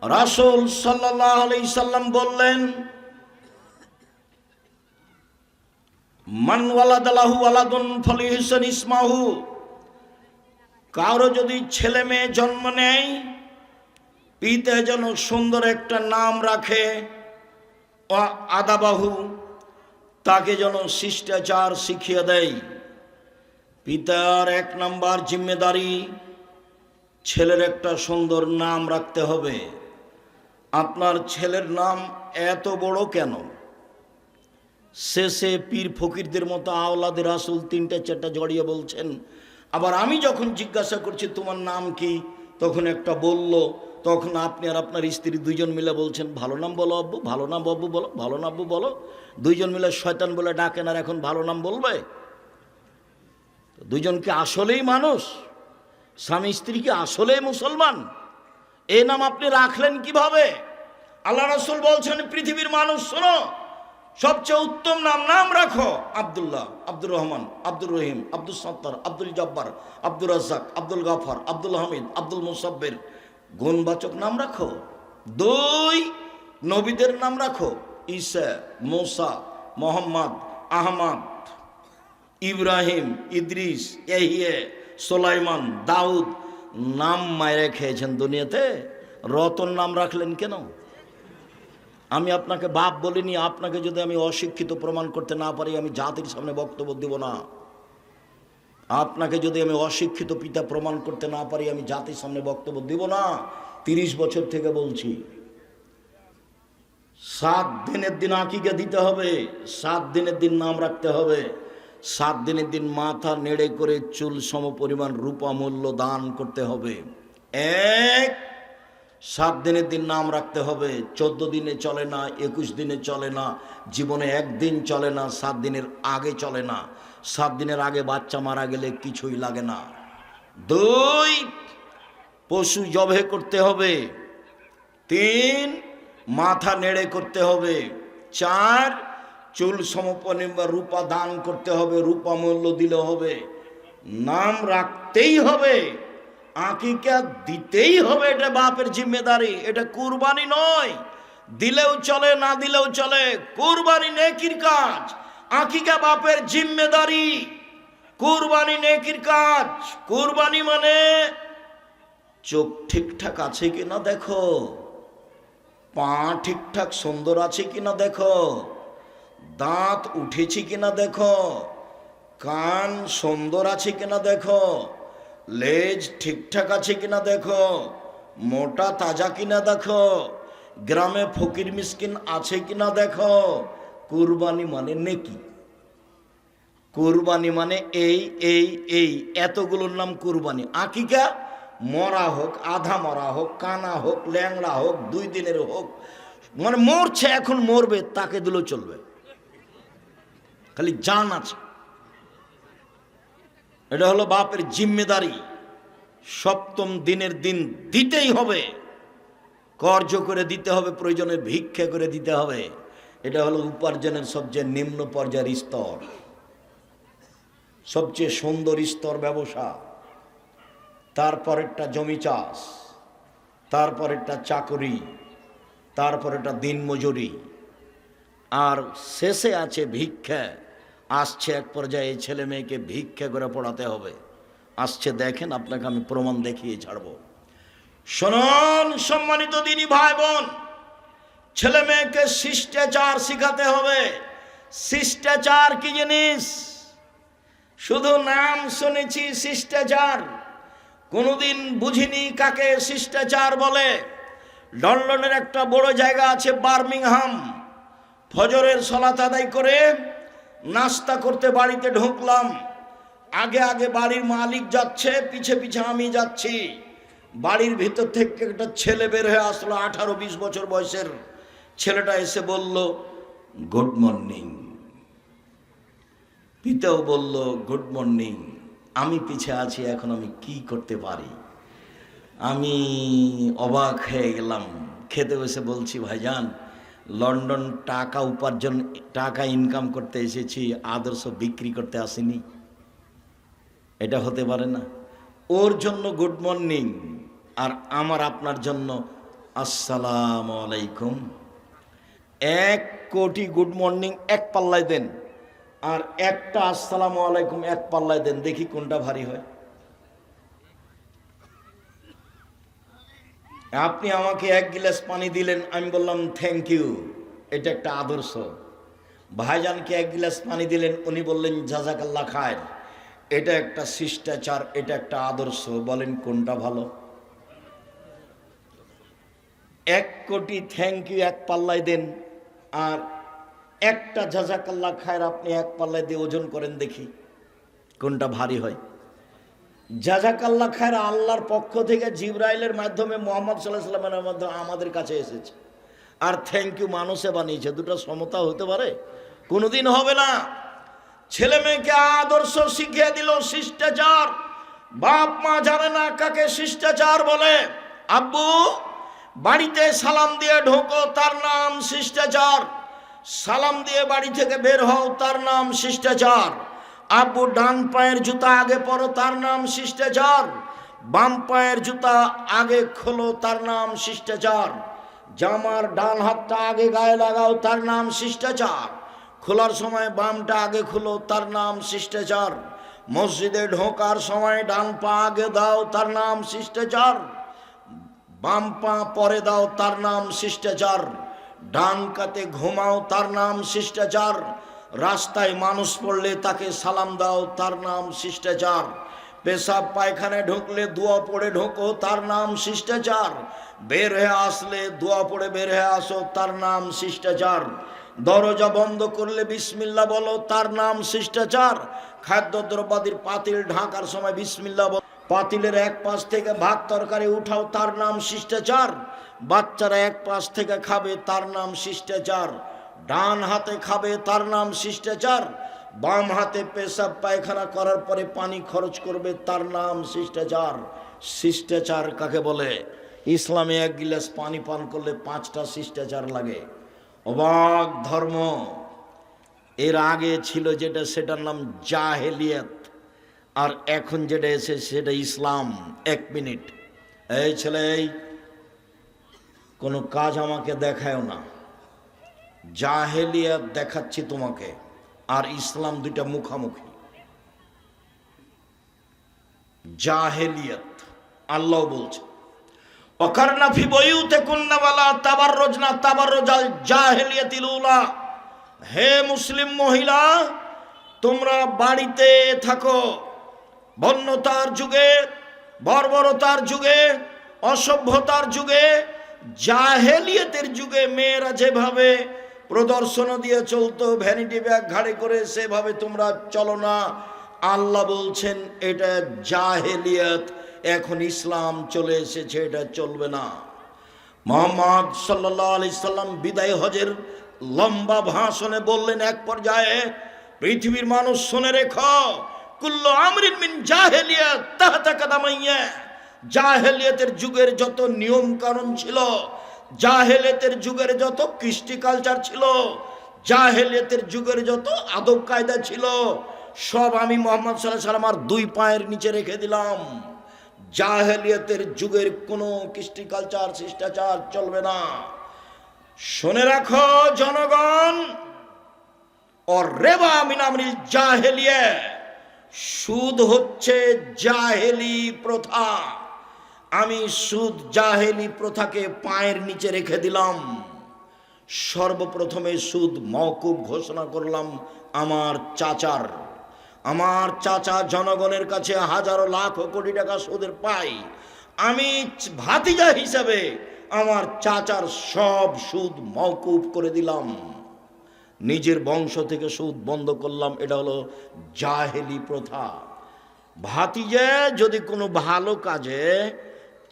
রাসূল সাল্লাল্লাহু আলাইহি সাল্লাম বললেন, মান ওয়ালাদালাহু ওয়ালাদুন ফালিহসান ইসমাহু, কারো যদি ছেলে মেয়ে জন্ম নেয়, পিতা যেন সুন্দর একটা নাম রাখে। ও আদাবাহু, তাকে যেন শিষ্টাচার শিখিয়ে দেয়। পিতার ১ নাম্বার জিম্মেদারি, ছেলের একটা সুন্দর নাম রাখতে হবে। আপনার ছেলের নাম এত বড় কেন? শেষে পীর ফকিরদের মতো আওলাদের রাসূল ৩টা ৪টা জড়িয়ে বলছেন। আবার আমি যখন জিজ্ঞাসা করছি তোমার নাম কি, তখন একটা বলল, তখন আপনি আর আপনার স্ত্রী ২জন মিলে বলছেন ভালো নাম বলো আব্বু, ভালো নাম আব্বু বলো, ভালো নাম আব্বু বলো। ২জন মিলে শয়তান বলে ডাকেন, আর এখন ভালো নাম বলবে? ২জন কি আসলেই মানুষ? স্বামী স্ত্রী কি আসলেই মুসলমান? এই নাম আপনি রাখলেন কিভাবে? আল্লাহ রাসূল বলছেন পৃথিবীর মানুষ শোনো, সবচেয়ে উত্তম নাম রাখো আব্দুল্লাহ, আব্দুর রহমান, আব্দুর রহিম, আব্দুল সত্তার, আব্দুল জব্বার, আব্দুর রাজ্জাক, আব্দুল গাফার, আব্দুল হামিদ, আব্দুল মুসাব্বির। গুণবাচক নাম রাখো। ২ নবীদের নাম রাখো, ঈসা, মূসা, মোহাম্মদ, আহমদ, ইব্রাহিম, ইদ্রিস, ইয়াহিয়া, সুলাইমান, দাউদ। নাম মায়েরা খেয়েছেন দুনিয়াতে, রতন নাম রাখলেন কেন? আমি আপনাকে বাপ বলিনি। আপনাকে যদি আমি অশিক্ষিত প্রমাণ করতে না পারি, আমি জাতির সামনে বক্তব্য দেব না। আপনাকে যদি আমি অশিক্ষিত পিতা প্রমাণ করতে না পারি, আমি জাতির সামনে বক্তব্য দেব না। ৩০ বছর থেকে বলছি, ৭ দিনের দিন আকিকা দিতে হবে, ৭ দিনের দিন নাম রাখতে হবে, ৭ দিনের দিন মাথা নেড়ে করে চুল সম পরিমাণ রূপা মূল্য দান করতে হবে। ১ 7 দিনের দিন নাম রাখতে হবে। 14 দিনে চলে না, 21 দিনে চলে না, জীবনে একদিন চলে না, 7 দিনের আগে চলে না। 7 দিনের আগে বাচ্চা মারা গেলে কিছুই লাগে না। 2, পশু জবে করতে হবে। 3, মাথা নেড়ে করতে হবে। 4, চুল সমপনে বা রূপা দান করতে হবে, রূপা মূল্য দিলে হবে। নাম রাখতেই হবে, আকিকা দিতেই হবে। এটা বাপের জিম্মেদারি, এটা কুরবানি নয়। দিলেও চলে, না দিলেও চলে, কুরবানি নেকির কাজ, আকিকা বাপের জিম্মেদারি। কুরবানি নেকির কাজ। কুরবানি মানে চোখ ঠিকঠাক আছে কিনা দেখো, পা ঠিকঠাক সুন্দর আছে কিনা দেখো, দাঁত উঠেছে কিনা দেখো, কান সুন্দর আছে কিনা দেখো, লেজ ঠিকঠাক আছে কিনা দেখো, মোটা তাজা কিনা দেখো, গ্রামে ফকির মিসকিন আছে কিনা দেখো। কুরবানি মানে নেকি। কুরবানি মানে এই এই এই এতগুলোর নাম কুরবানি। আকিকা মরা হোক, আধা মরা হোক, কানা হোক, ল্যাংড়া হোক, 2 দিনের হোক, মানে মরছে এখন মরবে, তাকে দিলেও চলবে, খালি জান আছে। এটা হলো বাপের জিম্মেদারি। 7ম দিনের দিন দিতেই হবে, কর্জ করে দিতে হবে, প্রয়োজনে ভিক্ষা করে দিতে হবে। এটা হলো উপার্জনের সবচেয়ে নিম্ন পর্যায়ের স্তর, সবচেয়ে সুন্দর স্তর ব্যবসা। তারপরেরটা জমি চাষ, তারপরেরটা চাকরি, তারপরেরটা দিনমজুরি, আর শেষে আছে ভিক্ষা। আসছে এক পর্যায়ে ছেলে মেয়েকে ভিক্ষা করে পড়াতে হবে। আসছে, দেখেন, আপনাকে আমি প্রমাণ দেখিয়ে ছাড়ব। শুনুন সম্মানিত দিনী ভাই বোন, ছেলে মেয়েকে শিষ্টাচার শিখাতে হবে। শিষ্টাচার কি জিনিস? শুধু নাম শুনেছি শিষ্টাচার, কোনোদিন বুঝিনি কাকে শিষ্টাচার বলে। লন্ডনের একটা বড় জায়গা আছে বার্মিংহাম। ফজরের সালাত আদায় করে নাস্তা করতে বাড়িতে ঢুকলাম। আগে আগে বাড়ির মালিক যাচ্ছে, পিছে পিছে আমি যাচ্ছি। বাড়ির ভিতর থেকে একটা ছেলে বের হয়ে আসলো, 18-20 বছর বয়সের ছেলেটা এসে বলল গুড মর্নিং। পিতাও বলল গুড মর্নিং। আমি পিছে আছি, এখন আমি কি করতে পারি? আমি অবাক হয়ে গেলাম। খেতে বসে বলছি, ভাইজান, লন্ডন টাকা উপার্জন, টাকা ইনকাম করতে এসেছি, আদর্শ বিক্রি করতে আসিনি। এটা হতে পারে না। ওর জন্য গুড মর্নিং, আর আমার আপনার জন্য আসসালামু আলাইকুম। 1 কোটি গুড মর্নিং এক পাল্লায় দেন, আর একটা আসসালামু আলাইকুম এক পাল্লায় দেন, দেখি কোনটা ভারী হয়। আপনি আমাকে 1 গ্লাস পানি দিলেন, আমি বললাম থ্যাংক ইউ, এটা একটা আদর্শ। ভাইজানকে 1 গ্লাস পানি দিলেন, উনি বললেন জাযাকাল্লাহ খায়ের, এটা একটা শিষ্টাচার, এটা একটা আদর্শ। বলেন কোনটা ভালো? 1 কোটি থ্যাংক ইউ এক পাল্লায় দেন, আর একটা জাযাকাল্লাহ খায়ের আপনি এক পাল্লায় দিয়ে ওজন করেন, দেখি কোনটা ভারী হয়। জাযাকাল্লাহ খায়ের আল্লাহর পক্ষ থেকে জিবরাইলের মাধ্যমে মুহাম্মদ সাল্লাল্লাহু আলাইহি ওয়াসাল্লামের মাধ্যমে আমাদের কাছে এসেছে, আর থ্যাংক ইউ মানুষে বানিয়েছে। দুটো সমতা হতে পারে? কোনোদিন হবে না। ছেলে মেয়েকে আদর্শ শিখিয়ে দিল, শিষ্টাচার। বাপ মা জানে না কাকে শিষ্টাচার বলে। আব্বু বাড়িতে সালাম দিয়ে ঢোকো, তার নাম শিষ্টাচার। সালাম দিয়ে বাড়ি থেকে বের হও, তার নাম শিষ্টাচার। আব্বু ডান পায়ের জুতা আগে পরো, তার নাম শিষ্টাচার। বাম পায়ের জুতা আগে খোলো, তার নাম শিষ্টাচার। জামার ডান হাতটা আগে গায়ে লাগাও, তার নাম শিষ্টাচার। খোলার সময় বামটা আগে খুলো, তার নাম শিষ্টাচার। মসজিদে ঢোকার সময় ডান পা আগে দাও, তার নাম শিষ্টাচার। বাম পা পরে দাও, তার নাম শিষ্টাচার। ডান কাতে ঘুমাও, তার নাম শিষ্টাচার। রাস্তায় মানুষ পড়লে তাকে সালাম দাও, তার নাম শিষ্টাচার। পেশাব পায়খানায় ঢুকলে দোয়া পড়ে ঢোকো, তার নাম শিষ্টাচার। বের হয়ে আসলে দোয়া পড়ে বের হয়ে আসো, তার নাম শিষ্টাচার। দরজা বন্ধ করলে বিসমিল্লাহ বলো, তার নাম শিষ্টাচার। খাদ্যদ্রব্যাদির পাতিল ঢাকার সময় বিসমিল্লাহ বলো। পাতিলের এক পাশ থেকে ভাত তরকারি উঠাও, তার নাম শিষ্টাচার। বাচ্চারা এক পাশ থেকে খাবে, তার নাম শিষ্টাচার। ডান হাতে খাবে, তার নাম শিষ্টাচার। বাম হাতে পেশাব পায়খানা করার পরে পানি খরচ করবে, তার নাম শিষ্টাচার। শিষ্টাচার কাকে বলে? ইসলামে এক গিলাস পানি পান করলে 5টা শিষ্টাচার লাগে। অবাক ধর্ম। এর আগে ছিল যেটা, সেটার নাম জাহেলিয়াত, আর এখন যেটা এসে সেটা ইসলাম। 1 মিনিট, এই ছেলে, কোনো কাজ আমাকে দেখায়ও না। জাহেলিয়াত দেখাচ্ছি তোমাকে, আর ইসলাম দুইটা মুখামুখি। জাহেলিয়াত আল্লাহ বলছে, ওয়াকারনা ফি বুয়ুতিকুন্না ওয়ালা তাবাররুজনা তাবাররুজাল জাহেলিয়াতিল উলা। হে মুসলিম মহিলা, তোমরা বাড়িতে থাকো। বন্যতার যুগে, বর্বরতার যুগে, অসভ্যতার যুগে, জাহেলিয়াতের যুগে মেয়েরা যেভাবে প্রদর্শন দিয়ে চলতো, ভ্যানিটি ব্যাগ ঘাড়ে করে, সেভাবে তোমরা চলো না। আল্লাহ বলছেন এটা জাহেলিয়াত। এখন ইসলাম চলে এসেছে, এটা চলবে না। মুহাম্মদ সাল্লাল্লাহু আলাইহি সাল্লাম বিদায় হজের লম্বা ভাষণে বললেন এক পর্যায়ে, পৃথিবীর মানুষ শুনে রেখো, কুল্লু আমরিন মিন জাহেলিয়াত তাহতা কাদামাইয়া। জাহেলিয়াতের যুগের যত নিয়ম কানুন ছিল, জাহেলিয়াতের যুগের যত কৃষ্টি কালচার ছিল, জাহেলিয়াতের যুগের যত আদব কায়দা ছিল, সব আমি মুহাম্মদ সাল্লাল্লাহু আলাইহি সাল্লাম আর 2 পায়ের নিচে রেখে দিলাম। জাহেলিয়াতের যুগের কোনো কৃষ্টি কালচার, শিষ্টাচার চলবে না। শুনে রাখো জনগণ, আর রেবা মিন আমরিল জাহেলিয়া, সুদ হচ্ছে জাহেলি প্রথা। আমি সুদ, জাহেলি প্রথাকে পায়ের নিচে রেখে দিলাম। সর্বপ্রথমে সুদ মওকুফ ঘোষণা করলাম আমার চাচার। আমার চাচা জনগণের কাছে হাজারো লাখ কোটি টাকা সুদের পাই। আমি ভাতিজা হিসাবে আমার চাচার সব সুদ মওকুফ করে দিলাম। নিজের বংশ থেকে সুদ বন্ধ করলাম। এটা হলো জাহেলি প্রথা। ভাতিজা যদি কোনো ভালো কাজে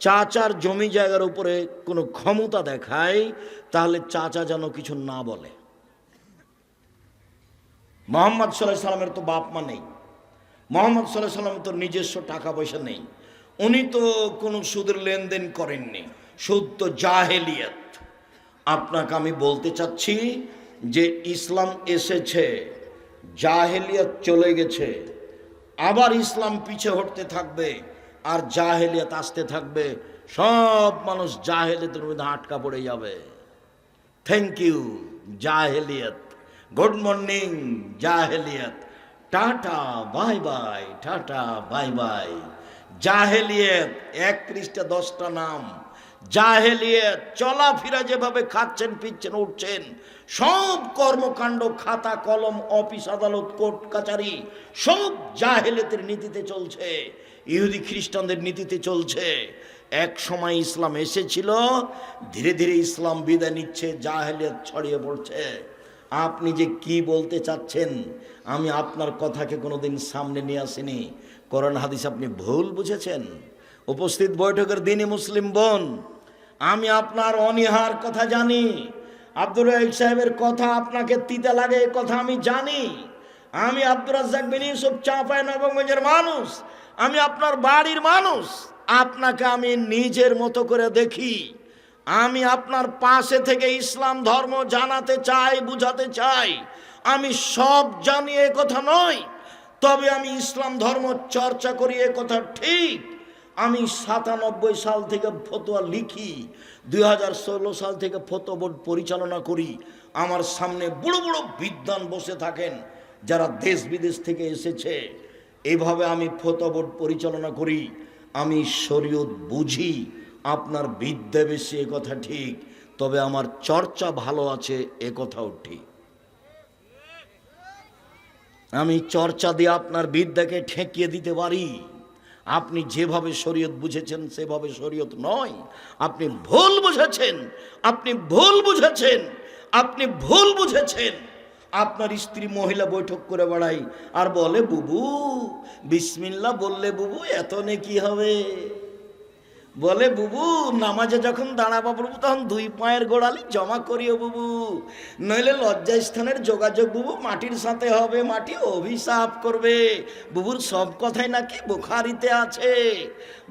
চাচার জমি জায়গার উপরে কোনো ক্ষমতা দেখায়, তাহলে চাচা যেন কিছু না বলে। মুহাম্মদ সাল্লাল্লাহু আলাইহি সাল্লামের তো বাপ মা নেই, মুহাম্মদ সাল্লাল্লাহু আলাইহি সাল্লামের তো নিজস্ব টাকা পয়সা নেই, উনি তো কোনো সুদের লেনদেন করেননি। সুদ তো জাহেলিয়াত। আপনাকে আমি বলতে চাচ্ছি যে ইসলাম এসেছে, জাহেলিয়াত চলে গেছে, আবার ইসলাম পিছে হটতে থাকবে, আর জাহেলিয়াত আসতে থাকবে। সব মানুষ জাহেলিয়াতের মধ্যে আটকা পড়ে যাবে। থ্যাংক ইউ জাহেলিয়াত, গুড মর্নিং জাহেলিয়াত, tata bye bye, tata bye bye. জাহেলিয়াত 1 পৃষ্ঠা 10টা নাম। জাহেলিয়াত চলাফেরা যেভাবে খাচ্ছেন, পিচ্ছেন, উঠছেন, সব কর্মকাণ্ড, খাতা কলম, অফিস আদালত, কোর্ট কাচারি, সব জাহেলিয়াতের নীতিতে চলছে, ইহুদি খ্রিস্টানদের নীতিতে চলছে। এক সময় ইসলাম এসেছিল, ধীরে ধীরে ইসলাম বিদায় নিচ্ছে, জাহেলিয়াত ছড়িয়ে পড়ছে। আপনি যে কি বলতে চাচ্ছেন, আমি আপনার কথাকে কোনোদিন সামনে নিয়ে আসিনি। কোরআন হাদিস আপনি ভুল বুঝেছেন। উপস্থিত বৈঠকের দিনই মুসলিম বোন, আমি আপনার অনীহার কথা জানি। আব্দুর রাজ্জাক সাহেবের কথা আপনাকে তিতা লাগে, এ কথা আমি জানি। আমি আব্দুর রাজ্জাক বিন ইউসুফ চাঁপাইনবাবগঞ্জের মানুষ, আমি আপনার বাড়ির মানুষ। আপনাকে আমি নিজের মতো করে দেখি। আমি আপনার পাশে থেকে ইসলাম ধর্ম জানাতে চাই, বুঝাতে চাই। আমি সব জানি এ কথা নয়, তবে আমি ইসলাম ধর্ম চর্চা করি, এ কথা ঠিক। আমি 97 সাল থেকে ফতোয়া লিখি, 2016 সাল থেকে ফতোয়া বোর্ড পরিচালনা করি। আমার সামনে বড় বড় বিদ্বান বসে থাকেন, যারা দেশ বিদেশ থেকে এসেছে। এইভাবে আমি ফতোয়া বোর্ড পরিচালনা করি। আমি শরীয়ত বুঝি। আপনার বিদ্যা বেশি, এ কথা ঠিক, তবে আমার চর্চা ভালো আছে, এ কথাও ঠিক। আমি চর্চা দিয়ে আপনার বিদ্যাকে ঠেকিয়ে দিতে পারি। আপনি যেভাবে শরীয়ত বুঝেছেন সেভাবে শরীয়ত নয়। আপনি ভুল বুঝেছেন, আপনি ভুল বুঝেছেন, আপনি ভুল বুঝেছেন। আপনার স্ত্রী মহিলা বৈঠক করে বেড়াই আর বলে, বুবু বিসমিল্লাহ বললে বুবু এত নেকি হবে, বলে বুবু নামাজে যখন দাঁড়াবা বুবু তখন 2 পায়ের গোড়ালি জমা করিও বুবু, নইলে লজ্জাস্থানের যোগাযোগ বুবু মাটির সাথে হবে, মাটি অভিশাপ করবে। বুবুর সব কথাই নাকি বুখারিতে আছে।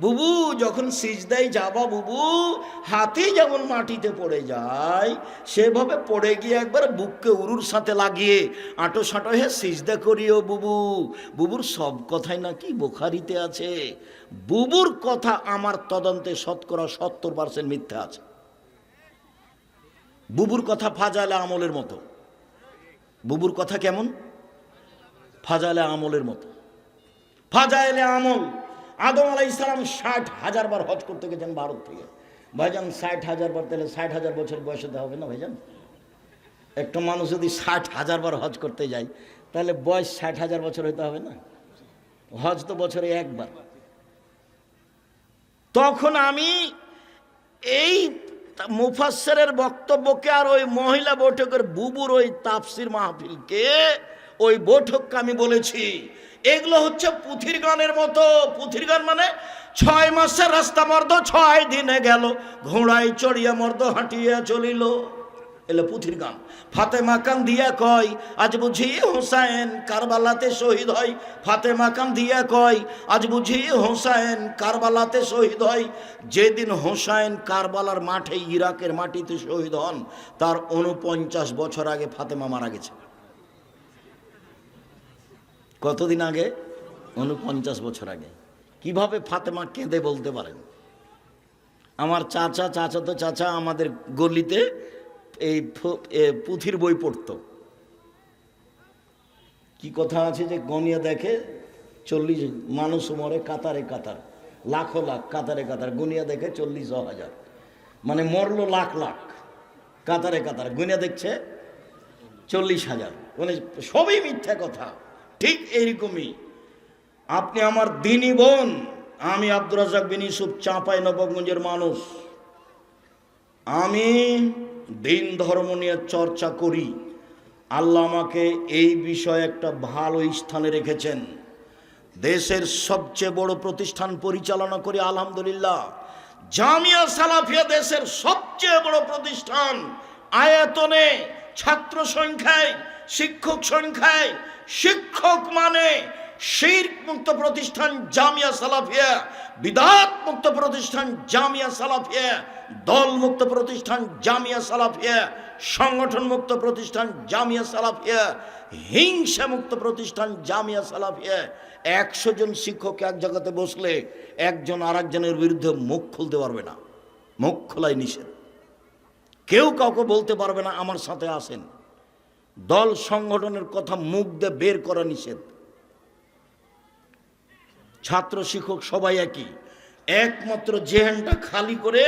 বুবু যখন সিজদায় যাবা বুবু, হাতি যেমন মাটিতে পড়ে যায় সেভাবে পড়ে গিয়ে একবার বুককে উরুর সাথে লাগিয়ে আঁটো সাঁটো হয়ে সিজদা করিও বুবু। বুবুর সব কথাই নাকি বুখারিতে আছে। বুবুর কথা আমার তদন্তে শতকরা 70% মিথ্যা আছে। বুবুর কথা ফাজাইলে আমলের মতো। বুবুর কথা কেমন? ফাজাইলে আমলের মতো। ফাজাইলে আমল। আদম আলাইহিস সালাম 60,000 বার হজ করতে গেছেন ভারত থেকে। ভাইজান 60,000 বার, তাহলে 60,000 বছর বয়সে তো হবে না ভাইজান? একটা মানুষ যদি 60,000 বার হজ করতে যায় তাহলে বয়স 60,000 বছর হইতে হবে না? হজ তো বছরে একবার। তখন আমি এই মুফাসসিরের বক্তব্যকে আর ওই মহিলা বৈঠকের বুবুর ওই তাফসির মাহফিলকে, ওই বৈঠককে আমি বলেছি এগুলো হচ্ছে পুথির গানের মতো। পুথির গান মানে 6 মাসের রাস্তা মর্দ 6 দিনে গেল, ঘোড়ায় চড়িয়া মর্দ হাঁটিয়া চলিল, এলো পুথির গান। ফাতেমা কান দিয়া কয় আজ বুঝি হোসাইন কারবালাতে শহীদ হয়। ফাতেমা কান দিয়া কয় আজ বুঝি হোসাইন কারবালাতে শহীদ হয়। যেদিন হোসাইন কারবালার মাঠে ইরাকের মাটিতে শহীদ হন তার 49 বছর আগে ফাতেমা মারা গেছে। কতদিন আগে? 49 বছর আগে। কিভাবে ফাতেমা কেঁদে বলতে পারেন? আমার চাচাতো চাচা আমাদের গলিতে এই পুথির বই পড়তো। কি কথা আছে যে গনিয়া দেখে 40 মানুষ মরে কাতারে কাতার, লাখো লাখ কাতারে কাতার, গুনিয়া দেখে 40,000, মানে মরলো লাখ লাখ, কাতারে কাতার গুনিয়া দেখছে 40,000, মানে সবই মিথ্যা কথা। ঠিক এইরকমই আপনি আমার দিনী বোন, আমি আব্দুর রাজ্জাক বিন ইউসুফ চাঁপাইনবাবগঞ্জের মানুষ, আমি দিন ধর্ম নিয়ে চর্চা করি। আল্লাহ আমাকে এই বিষয়ে একটা ভালো স্থানে রেখেছেন। দেশের সবচেয়ে বড় প্রতিষ্ঠান পরিচালনা করি আলহামদুলিল্লাহ। জামিয়া সালাফিয়া দেশের সবচেয়ে বড় প্রতিষ্ঠান, আয়তনে, ছাত্র সংখ্যায়, শিক্ষক সংখ্যায়। শিক্ষক মানে শিরক মুক্ত প্রতিষ্ঠান জামিয়া সালাফিয়া, বিদআত মুক্ত প্রতিষ্ঠান জামিয়া সালাফিয়া, দল মুক্ত প্রতিষ্ঠান জামিয়া সালাফিয়া, সংগঠন মুক্ত প্রতিষ্ঠান জামিয়া সালাফিয়া, হিংসা মুক্ত প্রতিষ্ঠান জামিয়া সালাফিয়া। 100 জন শিক্ষক এক জায়গাতে বসলে একজন আরেকজনের বিরুদ্ধে মুখ খুলতে পারবে না, মুখ খোলাই নিষেধ। কেউ কাউকে বলতে পারবে না আমার সাথে আসেন। দল সংগঠনের কথা মুখ দিয়ে বের করা নিষেধ। ছাত্র শিক্ষক সবাই একই, একমাত্র জেহেনটা খালি করে,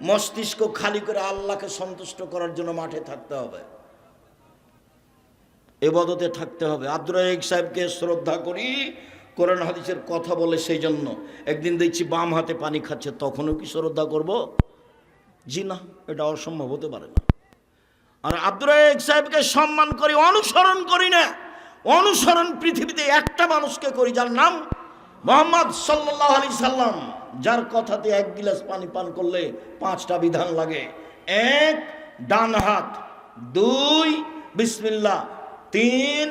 মস্তিষ্ক খালি করে আল্লাহকে সন্তুষ্ট করার জন্য মাঠে থাকতে হবে, ইবাদতে থাকতে হবে। আব্দুর রাজ্জাক সাহেবকে শ্রদ্ধা করি, কোরআন হাদিসের কথা বলে, সেই জন্য একদিন দেখছি বাম হাতে পানি খাচ্ছে, তখনও কি শ্রদ্ধা করব? জি না, এটা অসম্ভব হতে পারে না। আর আব্দুর রাজ্জাক সাহেবকে সম্মান করি, অনুসরণ করি না। অনুসরণ পৃথিবীতে একটা মানুষকে করি, যার নাম মুহাম্মদ সাল্লাল্লাহু আলাইহি সাল্লাম, যার কথাতে 1 গিলাস পানি পান করলে 5টা বিধান লাগে। 1 ডান হাত, 2 বিসমিল্লাহ, 3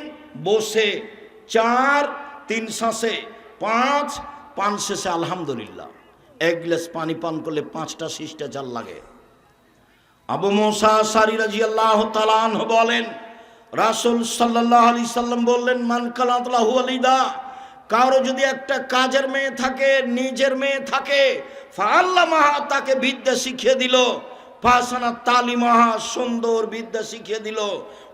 বসে, 4 3 শ্বাসে, 5 পান শেষে আলহামদুলিল্লাহ। 1 গিলাস পানি পান করলে 5টা শিষ্টাচার লাগে। আবু মুসা আশআরী রাদিয়াল্লাহু তাআলা আনহু বলেন, রাসূল সাল্লাল্লাহু আলাইহি সাল্লাম বললেন, মান কানাত লাহু ওয়ালিদা, কারো যদি একটা কাজের মেয়ে থাকে, নিজের মেয়ে থাকে, ফাআল্লামাহা, তাকে বিদ্যা শিখিয়ে দিল, ফাসানা তালিমাহা, সুন্দর বিদ্যা শিখিয়ে দিল,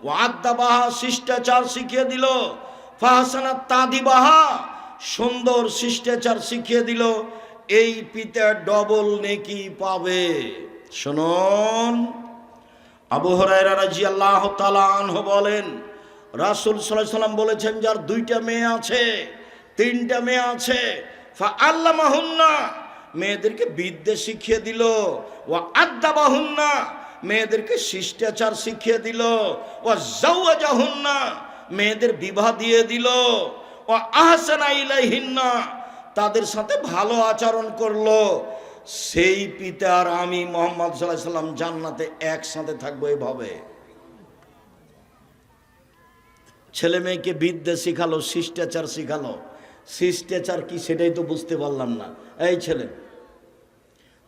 ওয়া আদাবাহা, শিষ্টাচার শিখিয়ে দিল, ফাসানা তাদিবাহা, সুন্দর শিষ্টাচার শিখিয়ে দিল, এই পিতা ডবল নেকি পাবে। শুনুন, আবু হুরায়রা রাদিয়াল্লাহু তাআলা আনহু বলেন, রাসূল সাল্লাল্লাহু আলাইহি সাল্লাম বলেছেন, যার 2টা মেয়ে আছে, 3টা মেয়ে আছে, ফাআল্লামাহুন্না, মেয়েদেরকে বিদ্যা শিখিয়ে দিল, ওয়া আদাবাহুন্না, মেয়েদেরকে শিষ্টাচার শিখিয়ে দিল, ওয়া যাওয়াজাহুন্না, মেয়েদের বিবাহ দিয়ে দিল, ওয়া আহসানা ইলাইহিন্না, তাদের সাথে ভালো আচরণ করলো, সেই পিতা আর আমি মুহাম্মদ সাল্লাল্লাহু আলাইহি সাল্লাম জান্নাতে একসাথে থাকবো এভাবে। ছেলে মেয়েকে বিদ্যা শিখালো, শিষ্টাচার শিখালো। শিষ্টাচার কি সেটাই তো বুঝতে পারলাম না। এই ছেলে,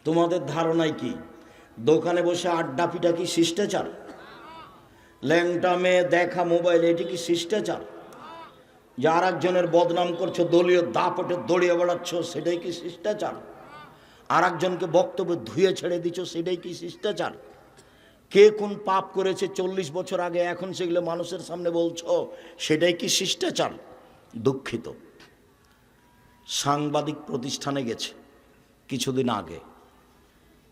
তোমাদের ধারণায় কি দোকানে বসে আড্ডা পিটা কি শিষ্টাচার? ল্যাংটা মেয়ে দেখা মোবাইল, এটি কি শিষ্টাচার? যে আর একজনের বদনাম করছো, দলীয় দাপটে দড়িয়ে বেড়াচ্ছ, সেটাই কি শিষ্টাচার? আর একজনকে বক্তব্য ধুয়ে ছেড়ে দিচ্ছ, সেটাই কি শিষ্টাচার? কে কোন পাপ করেছে 40 বছর আগে, এখন সেগুলো মানুষের সামনে বলছো, সেটাই কি শিষ্টাচার? দুঃখিত। সাংবাদিক প্রতিষ্ঠানে গেছে কিছুদিন আগে,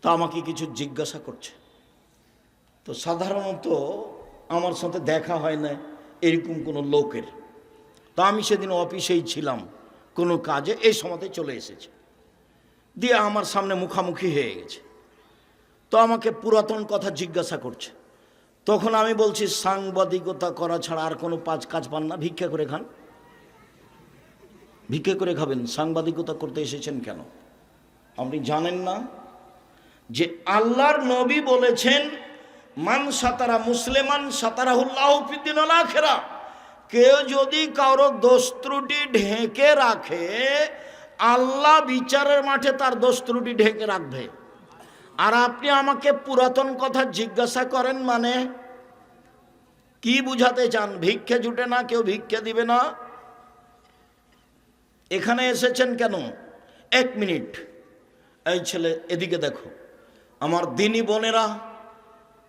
তা আমাকে কিছু জিজ্ঞাসা করছে। তো সাধারণত আমার সাথে দেখা হয় না এরকম কোনো লোকের। তা আমি সেদিন অফিসেই ছিলাম কোনো কাজে, এই সময়তে চলে এসেছে, দিয়ে আমার সামনে মুখামুখি হয়ে গেছে। তো আমাকে পুরাতন কথা জিজ্ঞাসা করছে। তখন আমি বলছি, সাংবাদিকতা করা ছাড়া আর কোনো কাজ পান না, ভিক্ষা করে খান। ভিক্ষা করে খাবেন, সাংবাদিকতা করতে এসেছেন কেন? আপনি জানেন না যে আল্লাহর নবী বলেছেন, মান সাতারা মুসলিমান সাতারাহুল্লাহু ফিদ্দুনিয়াল আখিরাহ। কেউ যদি কারো দোষ ত্রুটি ঢেকে রাখে, আল্লাহ বিচারের মাঠে তার দোষ ত্রুটি ঢেকে রাখবে। আর আপনি আমাকে পুরাতন কথা জিজ্ঞাসা করেন, মানে কি বুঝাতে চান? ভিক্ষে জুটে না, কেউ ভিক্ষে দিবে না। এখানে এসেছেন কেন? 1 মিনিট, এই ছেলে এদিকে দেখো। আমার দিনী বোনেরা,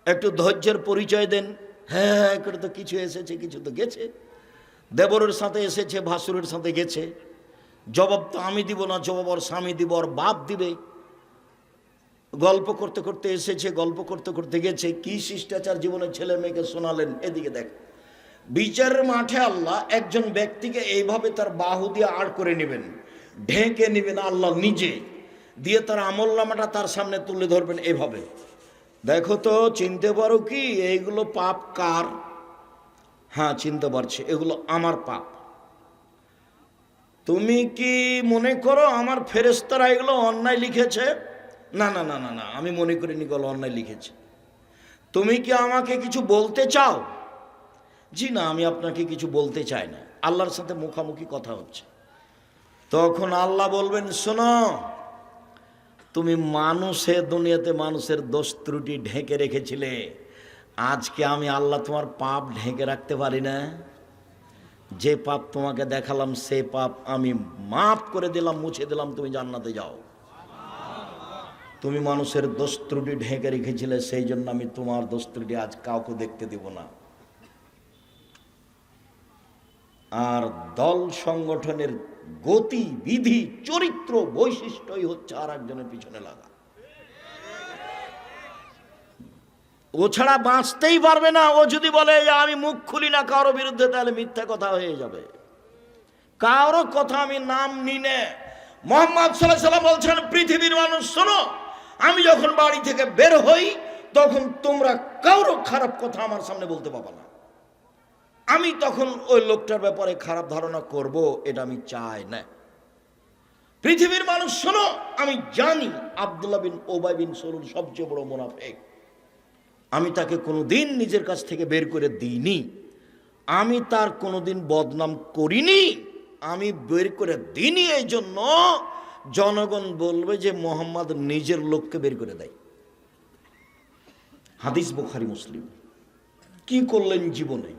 একটু ধৈর্যের পরিচয় দেন। হ্যাঁ, করে তো কিছু এসেছে, কিছু তো গেছে। দেবরের সাথে এসেছে, ভাসুরের সাথে গেছে। জবাব তো আমি দিব না, জবাব ওর স্বামী দিব, ওর বাপ দিবে। গল্প করতে করতে এসেছে, গল্প করতে করতে গেছে। কি শিষ্টাচার জীবনে ছেলে মেয়েকে শোনালেন। এদিকে দেখ, বিচারের মাঠে আল্লাহ একজন ব্যক্তিকে এইভাবে তার বাহু দিয়ে আড় করে নেবেন, ঢেকে নেবেন আল্লাহ নিজে, দিয়ে তার আমলনামাটা তার সামনে তুলে ধরবেন এভাবে। দেখো তো, চিনতে পারো কি এইগুলো পাপ কার? হ্যাঁ, চিনতে পারছি, এগুলো আমার পাপ। তুমি কি মনে করো আমার ফেরেশতারা এগুলো অন্যায় লিখেছে? না না না না না, আমি মনে করিনি এগুলো অন্যায় লিখেছে। তুমি কি আমাকে কিছু বলতে চাও? জি না, আমি আপনাকে কিছু বলতে চাই না। আল্লাহর সাথে মুখামুখি কথা হচ্ছে। তখন আল্লাহ বলবেন, শোনো, তুমি মানুষের দুনিয়াতে মানুষের দোষ ত্রুটি ঢেকে রেখেছিলে। আজকে আমি আল্লাহ তোমার পাপ ঢেকে রাখতে পারি না। যে পাপ তোমাকে দেখালাম, সে পাপ আমি মাফ করে দিলাম, মুছে দিলাম, তুমি জান্নাতে যাও। তুমি মানুষের দোষ ত্রুটি ঢেকে রেখেছিলে, সেই জন্য আমি তোমার দোষ ত্রুটি আজ কাউকে দেখতে দিব না। আর দল সংগঠনের গতি বিধি চরিত্র বৈশিষ্ট্যই হচ্ছে আর একজনের পিছনে লাগা। ও ছাড়া বাঁচতেই পারবে না। ও যদি বলে যে আমি মুখ খুলি না কারো বিরুদ্ধে, তাহলে মিথ্যা কথা হয়ে যাবে। কারো কথা আমি নাম নিনে। মুহাম্মদ সাল্লাল্লাহু আলাইহি ওয়াসাল্লাম বলছেন, পৃথিবীর মানুষ শোনো, আমি যখন বাড়ি থেকে বের হই, তখন তোমরা কারো খারাপ কথা আমার সামনে বলতে পারবে না। আমি তখন ওই লোকটার ব্যাপারে খারাপ ধারণা করব, এটা আমি চাই না। পৃথিবীর মানুষ শোনো, আমি জানি আব্দুল্লাহ বিন উবাই বিন সলুল সবচেয়ে বড় মুনাফিক। আমি তাকে কোনোদিন নিজের কাছ থেকে বের করে দিইনি, আমি তার কোনোদিন বদনাম করিনি, আমি বের করে দিইনি। এই জন্য জনগণ বলবে যে মোহাম্মদ নিজের লোককে বের করে দেয়। হাদিস বুখারী মুসলিম। কি করলেন জীবনে?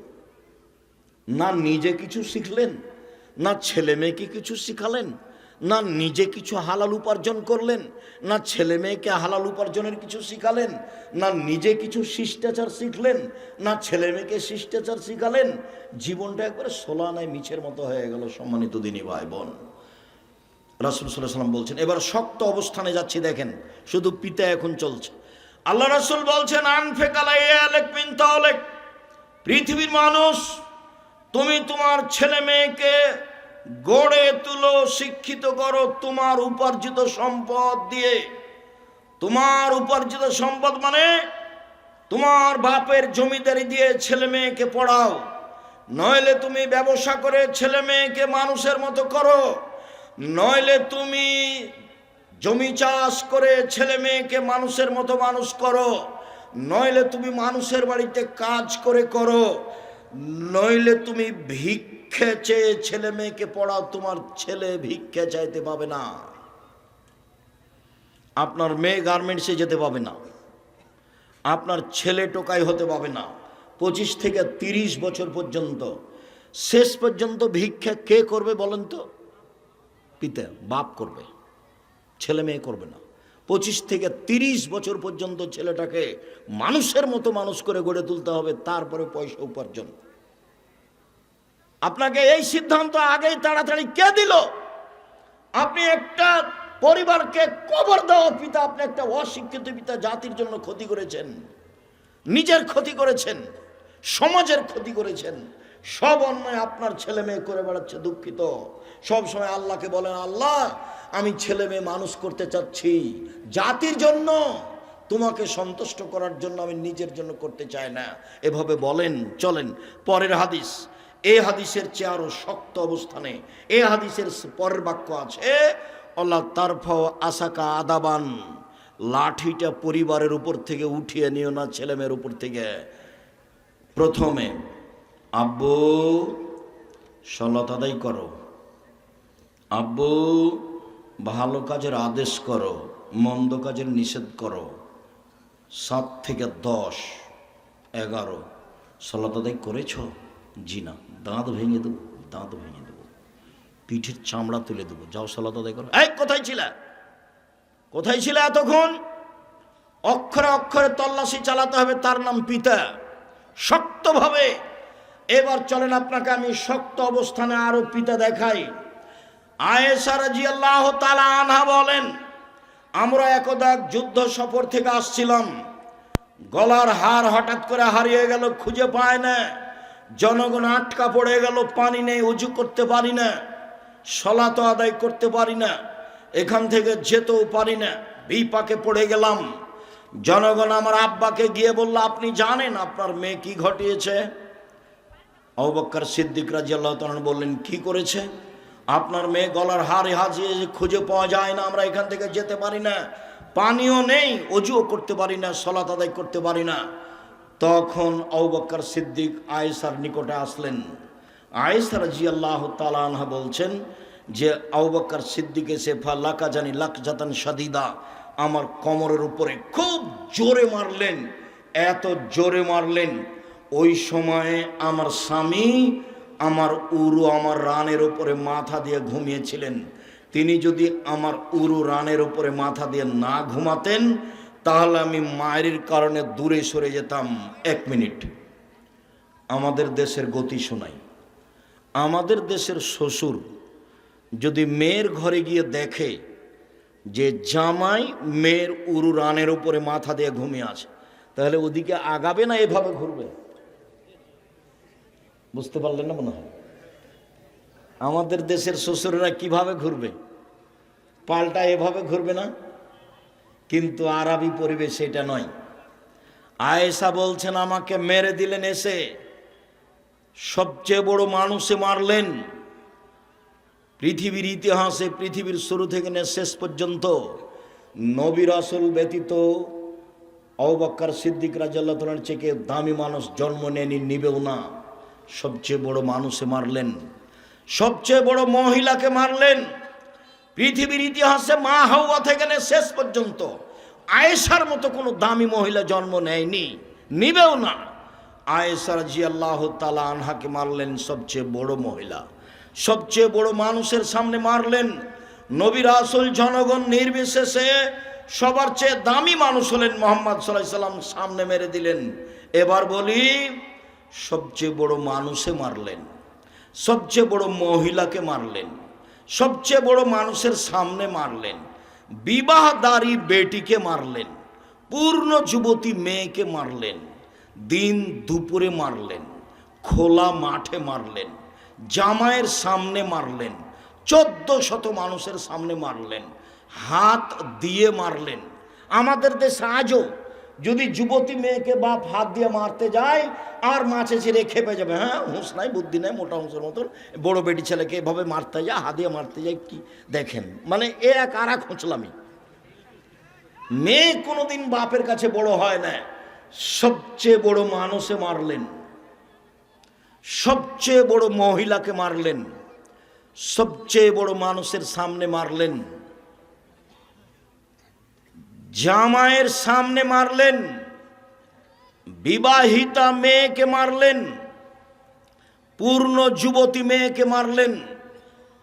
না নিজে কিছু শিখলেন, না ছেলে মেয়েকে কিছু শিখালেন, না নিজে কিছু হালাল উপার্জন করলেন, না ছেলে মেয়েকে হালাল উপার্জনের কিছু শিখালেন, না নিজে কিছু শিষ্টাচার শিখলেন, না ছেলে মেয়েকে শিষ্টাচার শিখালেন। জীবনটা একবারে সোলানায় মিছের মতো হয়ে গেল। সম্মানিত দিনী ভাই বোন, রাসূল সাল্লাল্লাহু আলাইহি ওয়াসাল্লাম বলছেন, এবার শক্ত অবস্থানে যাচ্ছি। দেখেন, শুধু পিতা এখন চলছে। আল্লাহ রাসূল বলছেন, আনফিক আলাইয়ালিক মিন তাওলিক। পৃথিবীর মানুষ, তুমি তোমার ছেলে মেয়েকে গড়ে তুলো, শিক্ষিত করো তোমার উপার্জিত সম্পদ দিয়ে। তোমার উপার্জিত সম্পদ মানে তোমার বাপের জমিদারি দিয়ে ছেলে মেয়েকে পড়াও, নইলে তুমি ব্যবসা করে ছেলে মেয়েকে মানুষের মতো করো, নইলে তুমি জমি চাষ করে ছেলে মেয়েকে মানুষের মতো মানুষ করো, নইলে তুমি মানুষের বাড়িতে কাজ করে করো, নইলে তুমি ভিক্ষে চেয়ে ছেলে মেয়েকে পড়াও, তোমার ছেলে ভিক্ষে চাইতে পাবে না, আপনার মেয়ে গার্মেন্টসে যেতে পাবে না, আপনার ছেলে টোকাই হতে পাবে না। 25 থেকে 30 বছর পর্যন্ত, শেষ পর্যন্ত ভিক্ষা কে করবে বলেন তো? পিতা, বাপ করবে, ছেলে মেয়ে করবে না। 25 থেকে 30 বছর পর্যন্ত ছেলেটাকে মানুষের মতো মানুষ করে গড়ে তুলতে হবে, তারপরে পয়সা উপার্জন। আপনাকে এই সিদ্ধান্ত আগেই তাড়াতাড়ি কে দিল? আপনি একটা পরিবারকে কবর দেওয়া পিতা, আপনি একটা অশিক্ষিত পিতা, জাতির জন্য ক্ষতি করেছেন, নিজের ক্ষতি করেছেন, সমাজের ক্ষতি করেছেন। সব অন্যায় আপনার ছেলে মেয়ে করে বেড়াচ্ছে। দুঃখিত, সব সময় আল্লাহকে বলেন, আল্লাহ আমি ছেলে মেয়ে মানুষ করতে চাচ্ছি জাতির জন্য, তোমাকে সন্তুষ্ট করার জন্য, আমি নিজের জন্য করতে চাই না। এভাবে বলেন, চলেন। পরের হাদিস, এই হাদিসের চেয়ে আরো শক্ত অবস্থানে এই হাদিসের পরের বাক্য আছে, আল্লাহ তারফাও আসাকা আদাবান, লাঠিটা পরিবারের উপর থেকে উঠিয়ে নিও না ছেলে মেয়ের উপর থেকে। প্রথমে আব্বু সালাত আদায় করো, আব্বু ভালো কাজের আদেশ করো, মন্দ কাজের নিষেধ করো। 7 থেকে 10, 11 সালাত আদায় করেছ? জি না। দাঁত ভেঙে দেবো, দাঁত ভেঙে দেবো, পিঠের চামড়া তুলে দেবো, যাও সালাত আদায় করো। এই কোথায় ছিলে, কোথায় ছিলে এতক্ষণ? অক্ষরে অক্ষরে তল্লাশি চালাতে হবে, তার নাম পিতা। শক্তভাবে। এবার চলেন আপনাকে আমি শক্ত অবস্থানে আরো পিতা দেখাই। আয়েশা রাদিয়াল্লাহু তাআলা আনহা বলেন, আমরা একদা যুদ্ধ সফর থেকে আসছিলাম, গলার হার হঠাৎ করে হারিয়ে গেল, খুঁজে পায় না, জনগণ আটকা পড়ে গেল, পানি নেই, ওযু করতে পারি না, সালাত আদায় করতে পারি না, এখান থেকে যেতেও পারি না, বিপাকে পড়ে গেলাম। জনগণ আমার আব্বাকে গিয়ে বলল, আপনি জানেন আপনার মেয়ে কি ঘটিয়েছে? আবু বকর সিদ্দিক রাদিয়াল্লাহু তাআলা বললেন, কি করেছে? আপনার মেয়ে গলার হারে হাজিয়ে খুঁজে পাওয়া যায় না, আমরা এখান থেকে যেতে পারি না, পানিও নেই, ওযুও করতে পারি না, সালাত আদায় করতে পারি না। তখন আবু বকর সিদ্দিক আয়েশার নিকটে আসলেন। আয়েশা রাদিয়াল্লাহু তাআলা আনহা বলছেন যে আবু বকর সিদ্দিক এসে ফালাকা জানি লাকজাতান শাদীদা, আমার কোমরের উপরে খুব জোরে মারলেন, এত জোরে মারলেন, ওই সময়ে আমার স্বামী আমার উরু, আমার রানের উপরে মাথা দিয়ে ঘুমিয়েছিলেন। তিনি যদি আমার উরু রানের উপরে মাথা দিয়ে না ঘুমাতেন, তাহলে আমি মায়ের কারণে দূরে সরে যেতাম। 1 মিনিট আমাদের দেশের গতি শোনাই। আমাদের দেশের শ্বশুর যদি মেয়ের ঘরে গিয়ে দেখে যে জামাই মেয়ের উরু রানের উপরে মাথা দিয়ে ঘুমিয়ে আছে, তাহলে ওদিকে আগাবে না এভাবে ঘুরবে? বুঝতে পারলেন না মনে হয়? আমাদের দেশের শ্বশুররা কিভাবে ঘুরবে? পাল্টা এভাবে ঘুরবে না? কিন্তু আরবি পরিবেশ এটা নয়। আয়েশা বলছেন, আমাকে মেরে দিলেন, এসে সবচেয়ে বড় মানুষে মারলেন পৃথিবীর ইতিহাসে, পৃথিবীর শুরু থেকে শেষ পর্যন্ত নবী রাসূল ব্যতীত আবু বকর সিদ্দিক রাদিয়াল্লাহু তাআলার চেয়ে দামি মানুষ জন্ম নেয়নি, নিবেও না। সবচেয়ে বড় মানুষে মারলেন, সবচেয়ে বড় মহিলাকে মারলেন। পৃথিবীর ইতিহাসে মা হাওয়া থেকে শেষ পর্যন্ত আয়েশার মতো কোনো দামি মহিলা জন্ম নেয়নি, নিবেও না। আয়েশা রাদিয়াল্লাহু তাআলা আনহাকে মারলেন, সবচেয়ে বড় মহিলা, সবচেয়ে বড় মানুষের সামনে মারলেন। নবী রাসূল জনগণ নির্বিশেষে সবার চেয়ে দামি মানুষ হলেন মুহাম্মদ সাল্লাল্লাহু আলাইহি সাল্লাম, সামনে মেরে দিলেন। এবার বলি, সবচেয়ে বড় মানুষে মারলেন, সবচেয়ে বড় মহিলাকে মারলেন, সবচেয়ে বড় মানুষের সামনে মারলেন, বিবাহদারী বেটিকে মারলেন, পূর্ণ যুবতী মেয়েকে মারলেন, দিন দুপুরে মারলেন, খোলা মাঠে মারলেন, জামাইয়ের সামনে মারলেন, 1400 মানুষের সামনে মারলেন, হাত দিয়ে মারলেন। আমাদের দেশে আজও যদি যুবতী মেয়েকে বাপ হাত দিয়ে মারতে যায় আর মাছে ছেড়ে খেপে যাবে, হ্যাঁ হুঁশ নাই, বুদ্ধি নাই, মোটা হুঁসের মতন বড় বেটি ছেলেকে এভাবে মারতে যায়, হাত দিয়ে মারতে যায়, কি দেখেন, মানে এ এক আর এক খোঁচলামি। মেয়ে কোনোদিন বাপের কাছে বড় হয় না। সবচেয়ে বড় মানুষে মারলেন, সবচেয়ে বড় মহিলাকে মারলেন, সবচেয়ে বড় মানুষের সামনে মারলেন, জামাইয়ের সামনে মারলেন, বিবাহিতা মেয়েকে মারলেন, পূর্ণ যুবতী মেয়েকে মারলেন,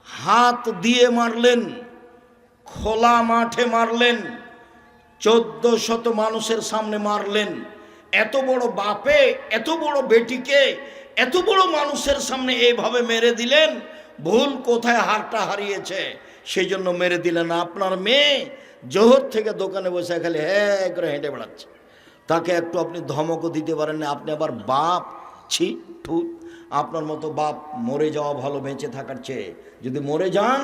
হাত দিয়ে মারলেন, খোলা মাঠে মারলেন, 1400 মানুষের সামনে মারলেন। এত বড় বাপে এত বড় বেটিকে এত বড় মানুষের সামনে এইভাবে মেরে দিলেন। ভুল কোথায় হারটা হারিয়েছে সেই জন্য মেরে দিলেন। আপনার মেয়ে জোহর থেকে দোকানে বসে খালি হ্যাঁ করে হেঁটে বেড়াচ্ছে, তাকে একটু আপনি ধমকও দিতে পারেন না। আপনি আবার বাপ, ছি ঠু, আপনার মতো বাপ মরে যাওয়া ভালো বেঁচে থাকার চেয়ে। যদি মরে যান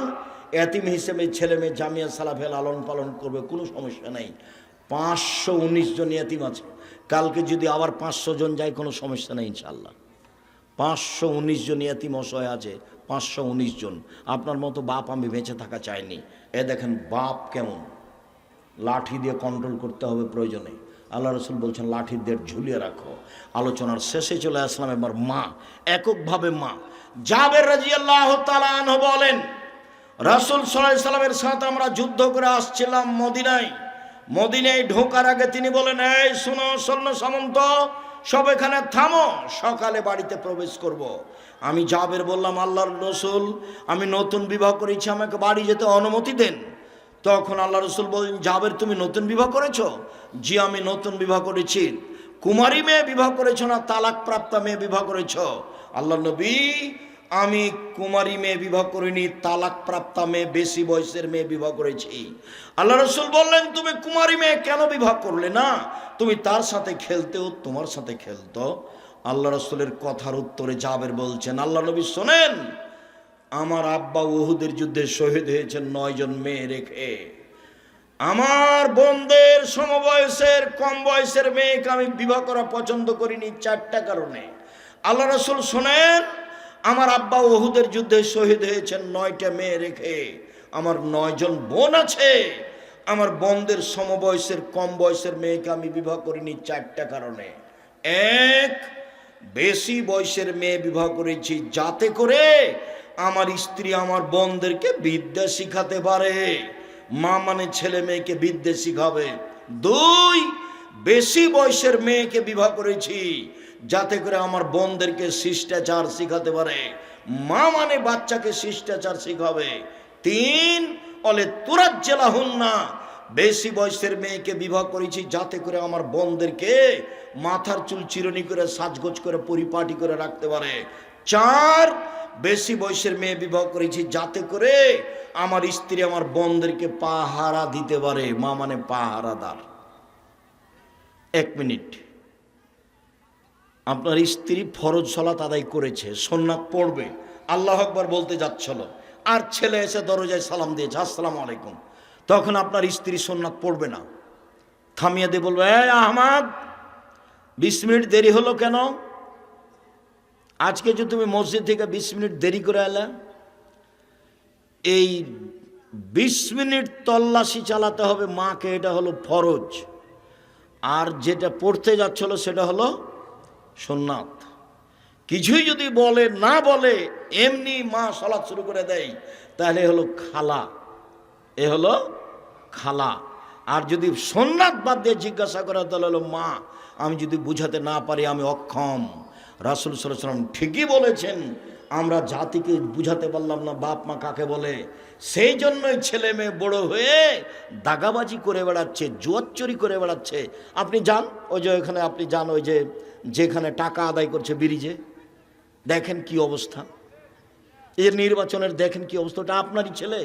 এতিম হিসেবে ছেলে মেয়ে জামিয়া সালাফে লালন পালন করবে, কোনো সমস্যা নেই। 519 জন এতিম আছে, কালকে যদি আবার 500 জন যায় কোনো সমস্যা নেই ইনশাল্লাহ। 519 জন এতিম অসহায় আছে, 519 জন। আপনার মতো বাপ আমি বেঁচে থাকা চাইনি। এ দেখেন বাপ কেমন, লাঠি দিয়ে কন্ট্রোল করতে হবে প্রয়োজনে। আল্লাহ রসুল বলছেন লাঠি দিয়ে ঝুলিয়ে রাখো। আলোচনার শেষে চলে আসলাম এবার মা, এককভাবে মা। জাবের রাদিয়াল্লাহু তাআলা আনহু বলেন, রাসূল সাল্লাল্লাহু আলাইহি সাল্লামের সাথে আমরা যুদ্ধ করে আসছিলাম মদিনায়। মদিনায় ঢোকার আগে তিনি বলেন, এই শোনো সৈন্য সামন্ত সব এখানে থামো, সকালে বাড়িতে প্রবেশ করব। আমি জাবের বললাম, আল্লাহর রসুল আমি নতুন বিবাহ করেছি, আমাকে বাড়ি যেতে অনুমতি দেন। তখন আল্লাহ রসুল বলেন, জাবের তুমি নতুন বিবাহ করেছো? জি আমি নতুন বিবাহ করেছি। কুমারী মেয়ে বিবাহ করেছো না তালাক প্রাপ্তা মেয়ে বিবাহ করেছো? আল্লাহ নবী আমি কুমারী মেয়ে বিবাহ করিনি, তালাক প্রাপ্তা মেয়ে বেশি বয়সের মেয়ে বিবাহ করেছি। আল্লাহ রসুল বললেন, তুমি কুমারী মেয়ে কেন বিবাহ করলে না? তুমি তার সাথে খেলতেও তোমার সাথে খেলতো। আল্লাহ রসুলের কথার উত্তরে জাবের বলছেন, আল্লাহ নবী শোনেন, আমার আব্বা উহুদের যুদ্ধে শহীদ হয়েছেন 9 জন মেয়ে রেখে। আমার বোনদের সমবয়সের কম বয়সের মেয়েকে আমি বিবাহ করা পছন্দ করিনি 4টা কারণে। আল্লাহ রসুল শোনেন, আমার আব্বা উহুদের যুদ্ধে শহীদ হয়েছেন 9টা মেয়ে রেখে। আমার 9 জন বোন আছে, আমার বোনদের সমবয়সের কম বয়সের মেয়েকে আমি বিবাহ করিনি 4টা কারণে। 1, বেশি বয়সের মেয়ে বিবাহ করেছি যাতে করে আমার স্ত্রী আমার বোনদেরকে বিদ্যা শিখাতে পারে। মা মানে ছেলে মেয়েকে বিদ্যা শিখাবে। 2, বেশি বয়সের মেয়েকে বিবাহ করেছি যাতে করে আমার বোনদেরকে শিষ্টাচার শিখাতে পারে। মা মানে বাচ্চাকে শিষ্টাচার শিখাবে। 3, অলে তুরাজ্জালাহুন্না, বেশি বয়সের মেয়েকে বিবাহ করেছি যাতে করে আমার বোনদেরকে মাথার চুল চিরুনি করে সাজগোজ করে পরিপাটি করে রাখতে পারে। 4, বেশি বয়সের মেয়ে বিবাহ করেছি যাতে করে আমার স্ত্রী আমার বোনদেরকে পাহারা দিতে পারে। মা মানে পাহারাদার। 1 মিনিট, আপনার স্ত্রী ফরজ সালাত আদায় করেছে, সুন্নাত পড়বে, আল্লাহু আকবার বলতে যাচ্ছিল, আর ছেলে এসে দরজায় সালাম দিয়েছে আসসালামু আলাইকুম, তখন আপনার স্ত্রী সুন্নাত পড়বে না, থামিয়ে দিয়ে বলবে, এই আহমদ 20 মিনিট দেরি হলো কেন? আজকে যে তুমি মসজিদ থেকে 20 মিনিট দেরি করে এলে, এই 20 মিনিট তল্লাশি চালাতে হবে মাকে, এটা হলো ফরজ। আর যেটা পড়তে যাচ্ছিল সেটা হলো সুন্নাত। কিছুই যদি বলে না বলে এমনি মা সালাত শুরু করে দেয় তাহলে হলো খালা, এ হলো খালা। আর যদি সুন্নাত বাদ দিয়ে জিজ্ঞাসা করে তাহলে হলো মা, আমি যদি বুঝাতে না পারি আমি অক্ষম। রাসূল সাল্লাল্লাহু আলাইহি ওয়াসাল্লাম ঠিকই বলেছেন, আমরা জাতিকে বুঝাতে পারলাম না বাপ মা কাকে বলে, সেই জন্যই ছেলে মেয়ে বড় হয়ে দাগাবাজি করে বেড়াচ্ছে, জুয়াচুরি করে বেড়াচ্ছে। আপনি যান ওই যে ওইখানে, আপনি যান ওই যে যেখানে টাকা আদায় করছে ব্রিজে, দেখেন কি অবস্থা। এই যে নির্বাচনের দেখেন কি অবস্থা, ওটা আপনারই ছেলে।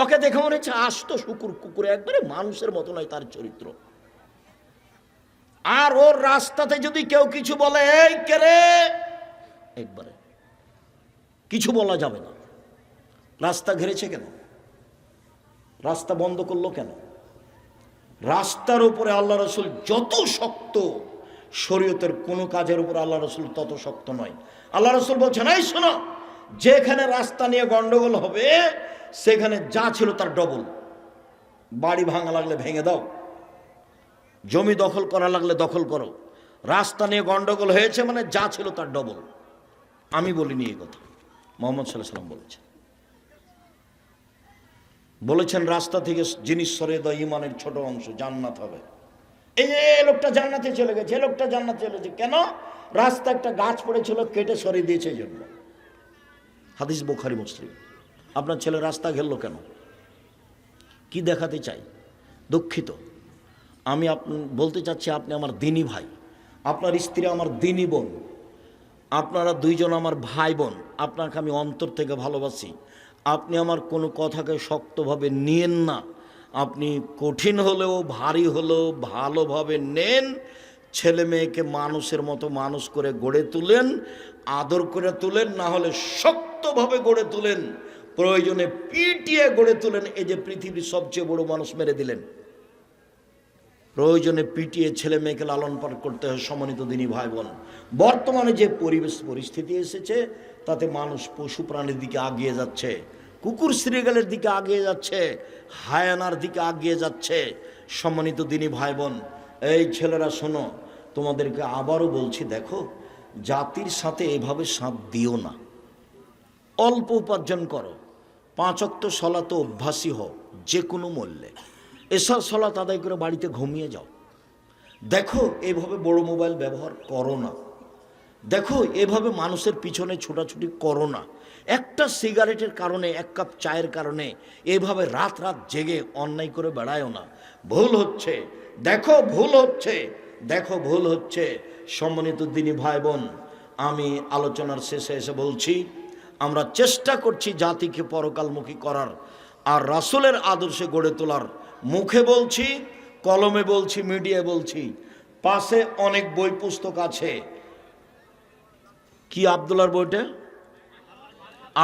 ওকে দেখে মনে হচ্ছে আস্ত শুকুর কুকুরে, একবারে মানুষের মতো নয় তার চরিত্র। আর ওর রাস্তাতে যদি কেউ কিছু বলে, এই কে রে, একবারে কিছু বলা যাবে না। রাস্তা ঘেরেছে কেন? রাস্তা বন্ধ করলো কেন? রাস্তার উপরে আল্লাহ রসুল যত শক্ত, শরীয়তের কোনো কাজের উপর আল্লাহ রসুল তত শক্ত নয়। আল্লাহ রসুল বলছেন, এই শোনো, যেখানে রাস্তা নিয়ে গন্ডগোল হবে সেখানে যা ছিল তার ডবল। বাড়ি ভাঙা লাগলে ভেঙে দাও, জমি দখল করা লাগলে দখল করো, রাস্তা নিয়ে গন্ডগোল হয়েছে মানে যা ছিল তার ডবল। আমি বলিনি এই কথা, মোহাম্মদ সাল্লাল্লাহু আলাইহি ওয়াসাল্লাম বলেছেন রাস্তা থেকে জিনিস সরিয়ে দাও, ইমানের ছোট অংশ জান্নাত হবে। এই যে লোকটা জান্নাতে চলে গেছে, লোকটা জান্নাতে চলে গেছে কেন? রাস্তা একটা গাছ পড়েছিল, কেটে সরিয়ে দিয়েছে এই জন্য। হাদিস বুখারী মুসলিম। আপনার ছেলে রাস্তা ঘেরলো কেন? কি দেখাতে চাই? দুঃখিত, আমি বলতে চাচ্ছি আপনি আমার দিনী ভাই, আপনার স্ত্রী আমার দিনী বোন, আপনারা দুইজন আমার ভাই বোন, আপনাকে আমি অন্তর থেকে ভালোবাসি। আপনি আমার কোনো কথাকে শক্তভাবে নিয়েন না, আপনি কঠিন হলেও ভারী হলেও ভালোভাবে নেন। ছেলে মেয়েকে মানুষের মতো মানুষ করে গড়ে তুলেন, আদর করে তুলেন, না হলে শক্তভাবে গড়ে তুলেন, প্রয়োজনে পিটিয়ে গড়ে তুলেন। এই যে পৃথিবীর সবচেয়ে বড় মানুষ মেরে দিলেন, প্রয়োজনে পিটিয়ে ছেলে মেয়েকে লালন পালন করতে হয়। সম্মানিত দিনী ভাই বোন, বর্তমানে যে পরিস্থিতি এসেছে তাতে মানুষ পশু প্রাণীর দিকে আগিয়ে যাচ্ছে, কুকুর শ্রীগালের দিকে আগিয়ে যাচ্ছে, হায়ানার দিকে আগিয়ে যাচ্ছে। সম্মানিত দিনী ভাই বোন, এই ছেলেরা শোনো, তোমাদেরকে আবারও বলছি, দেখো জাতির সাথে এভাবে সাথ দিও না। অল্প উপার্জন করো, 5 ওয়াক্ত সালাতে অভ্যাসী হও যে কোনো মূল্যে। এসব সালাত আদায় করে বাড়িতে ঘুমিয়ে যাও। দেখো এভাবে বড় মোবাইল ব্যবহার করো না। দেখো এভাবে মানুষের পিছনে ছোটাছুটি করো না। একটা সিগারেটের কারণে, 1 কাপ চায়ের কারণে এভাবে রাত রাত জেগে অন্যায় করে বেড়ায়ও না। ভুল হচ্ছে, দেখো ভুল হচ্ছে, দেখো ভুল হচ্ছে। সম্মানিত দিনী ভাই বোন, আমি আলোচনার শেষে এসে বলছি, আমরা চেষ্টা করছি জাতিকে পরকালমুখী করার আর রাসূলের আদর্শে গড়ে তোলার। মুখে বলছি, কলমে বলছি, মিডিয়ায় বলছি। পাশে অনেক বই পুস্তক আছে। কি আব্দুল্লাহর বইটা?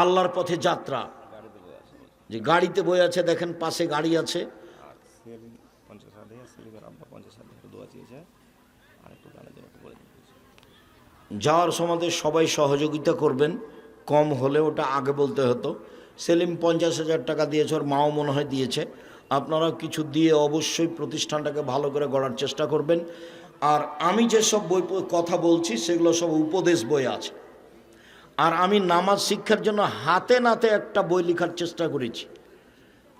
আল্লাহর পথে যাত্রা। যে গাড়িতে বই আছে, দেখেন পাশে গাড়ি আছে। যাওয়ার সময় সবাই সহযোগিতা করবেন, কম হলে ওটা আগে বলতে হতো। সেলিম 50,000 টাকা দিয়েছে, ওর মাও মনে হয় দিয়েছে। আপনারা কিছু দিয়ে অবশ্যই প্রতিষ্ঠানটাকে ভালো করে গড়ার চেষ্টা করবেন। আর আমি যেসব বই কথা বলছি সেগুলো সব উপদেশ বই আছে। আর আমি নামাজ শিক্ষার জন্য হাতে নাতে একটা বই লেখার চেষ্টা করেছি।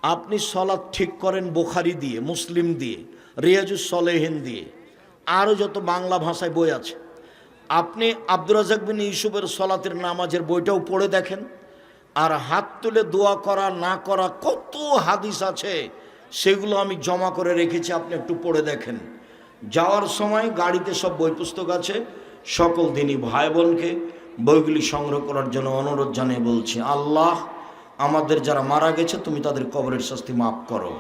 আপনি সলাৎ ঠিক করেন বুখারী দিয়ে, মুসলিম দিয়ে, রিয়াজুস সলেহিন দিয়ে, আরও যত বাংলা ভাষায় বই আছে। আপনি আব্দুর রাজ্জাক বিন ইউসুফের সলাতের নামাজের বইটাও পড়ে দেখেন। আর হাত তুলে দোয়া করা না করা কত হাদিস আছে, সেগুলো আমি জমা করে রেখেছি, আপনি একটু পড়ে দেখেন। যাওয়ার সময় গাড়িতে সব বই পুস্তক আছে। সকল দিনী ভাই বোনকে বইগুলি সংগ্রহ করার জন্য অনুরোধ জানিয়ে বলছি, আল্লাহ আমাদের যারা মারা গেছে তুমি তাদের কবরের শাস্তি মাফ করো।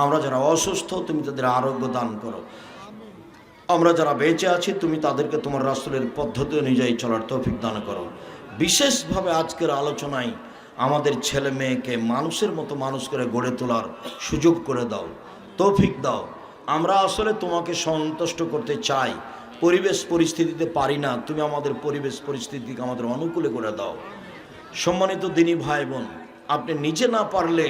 আমরা যারা অসুস্থ তুমি তাদের আরোগ্য দান করো। আমরা যারা বেঁচে আছি তুমি তাদেরকে তোমার রাসূলের পদ্ধতি অনুযায়ী চলার তৌফিক দান করো। বিশেষভাবে আজকের আলোচনায় আমাদের ছেলে মেয়েকে মানুষের মতো মানুষ করে গড়ে তোলার সুযোগ করে দাও, তৌফিক দাও। আমরা আসলে তোমাকে সন্তুষ্ট করতে চাই, পরিবেশ পরিস্থিতিতে পারি না, তুমি আমাদের পরিবেশ পরিস্থিতিকে আমাদের অনুকূলে করে দাও। সম্মানিত দিনী ভাই বোন, আপনি নিজে না পারলে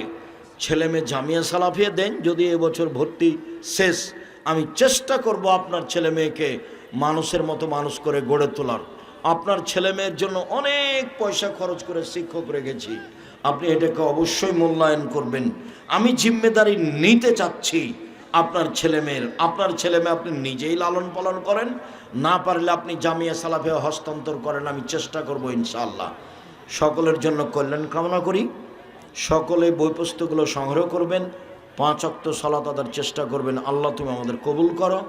ছেলে মেয়ে জামিয়া সালাফিয়া দেন। যদি এবছর ভর্তি শেষ, আমি চেষ্টা করব আপনার ছেলে মেয়েকে মানুষের মতো মানুষ করে গড়ে তোলার। আপনার ছেলে মেয়ের জন্য অনেক পয়সা খরচ করে শিক্ষক রেখেছি, আপনি এটাকে অবশ্যই মূল্যায়ন করবেন। আমি জিম্মেদারি নিতে চাচ্ছি আপনার ছেলে মেয়ে আপনি নিজেই লালন পালন করেন, না পারলে আপনি জামিয়া সালাফিয়া হস্তান্তর করেন। আমি চেষ্টা করব ইনশাআল্লাহ। সকলের জন্য কল্যাণ কামনা করি। সকলে বই পুস্তকগুলো সংগ্রহ করবেন, 5 ওয়াক্ত সালাত আদার চেষ্টা করবেন। আল্লাহ তুমি আমাদের কবুল করো।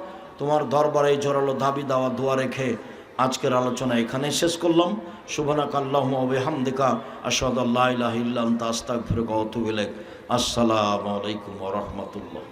তোমার দরবারে জোরালো দাবি দাওয়া দোয়া রেখে আজকের আলোচনা এখানে শেষ করলাম। সুবহানাকাল্লাহুম্মা ওয়া বিহামদিকা আশহাদু আল্লা ইলাহা ইল্লা আনতা আস্তাগফিরুকা ওয়া আতুবু ইলাইক। আসসালামু আলাইকুম ওয়া রাহমাতুল্লাহ।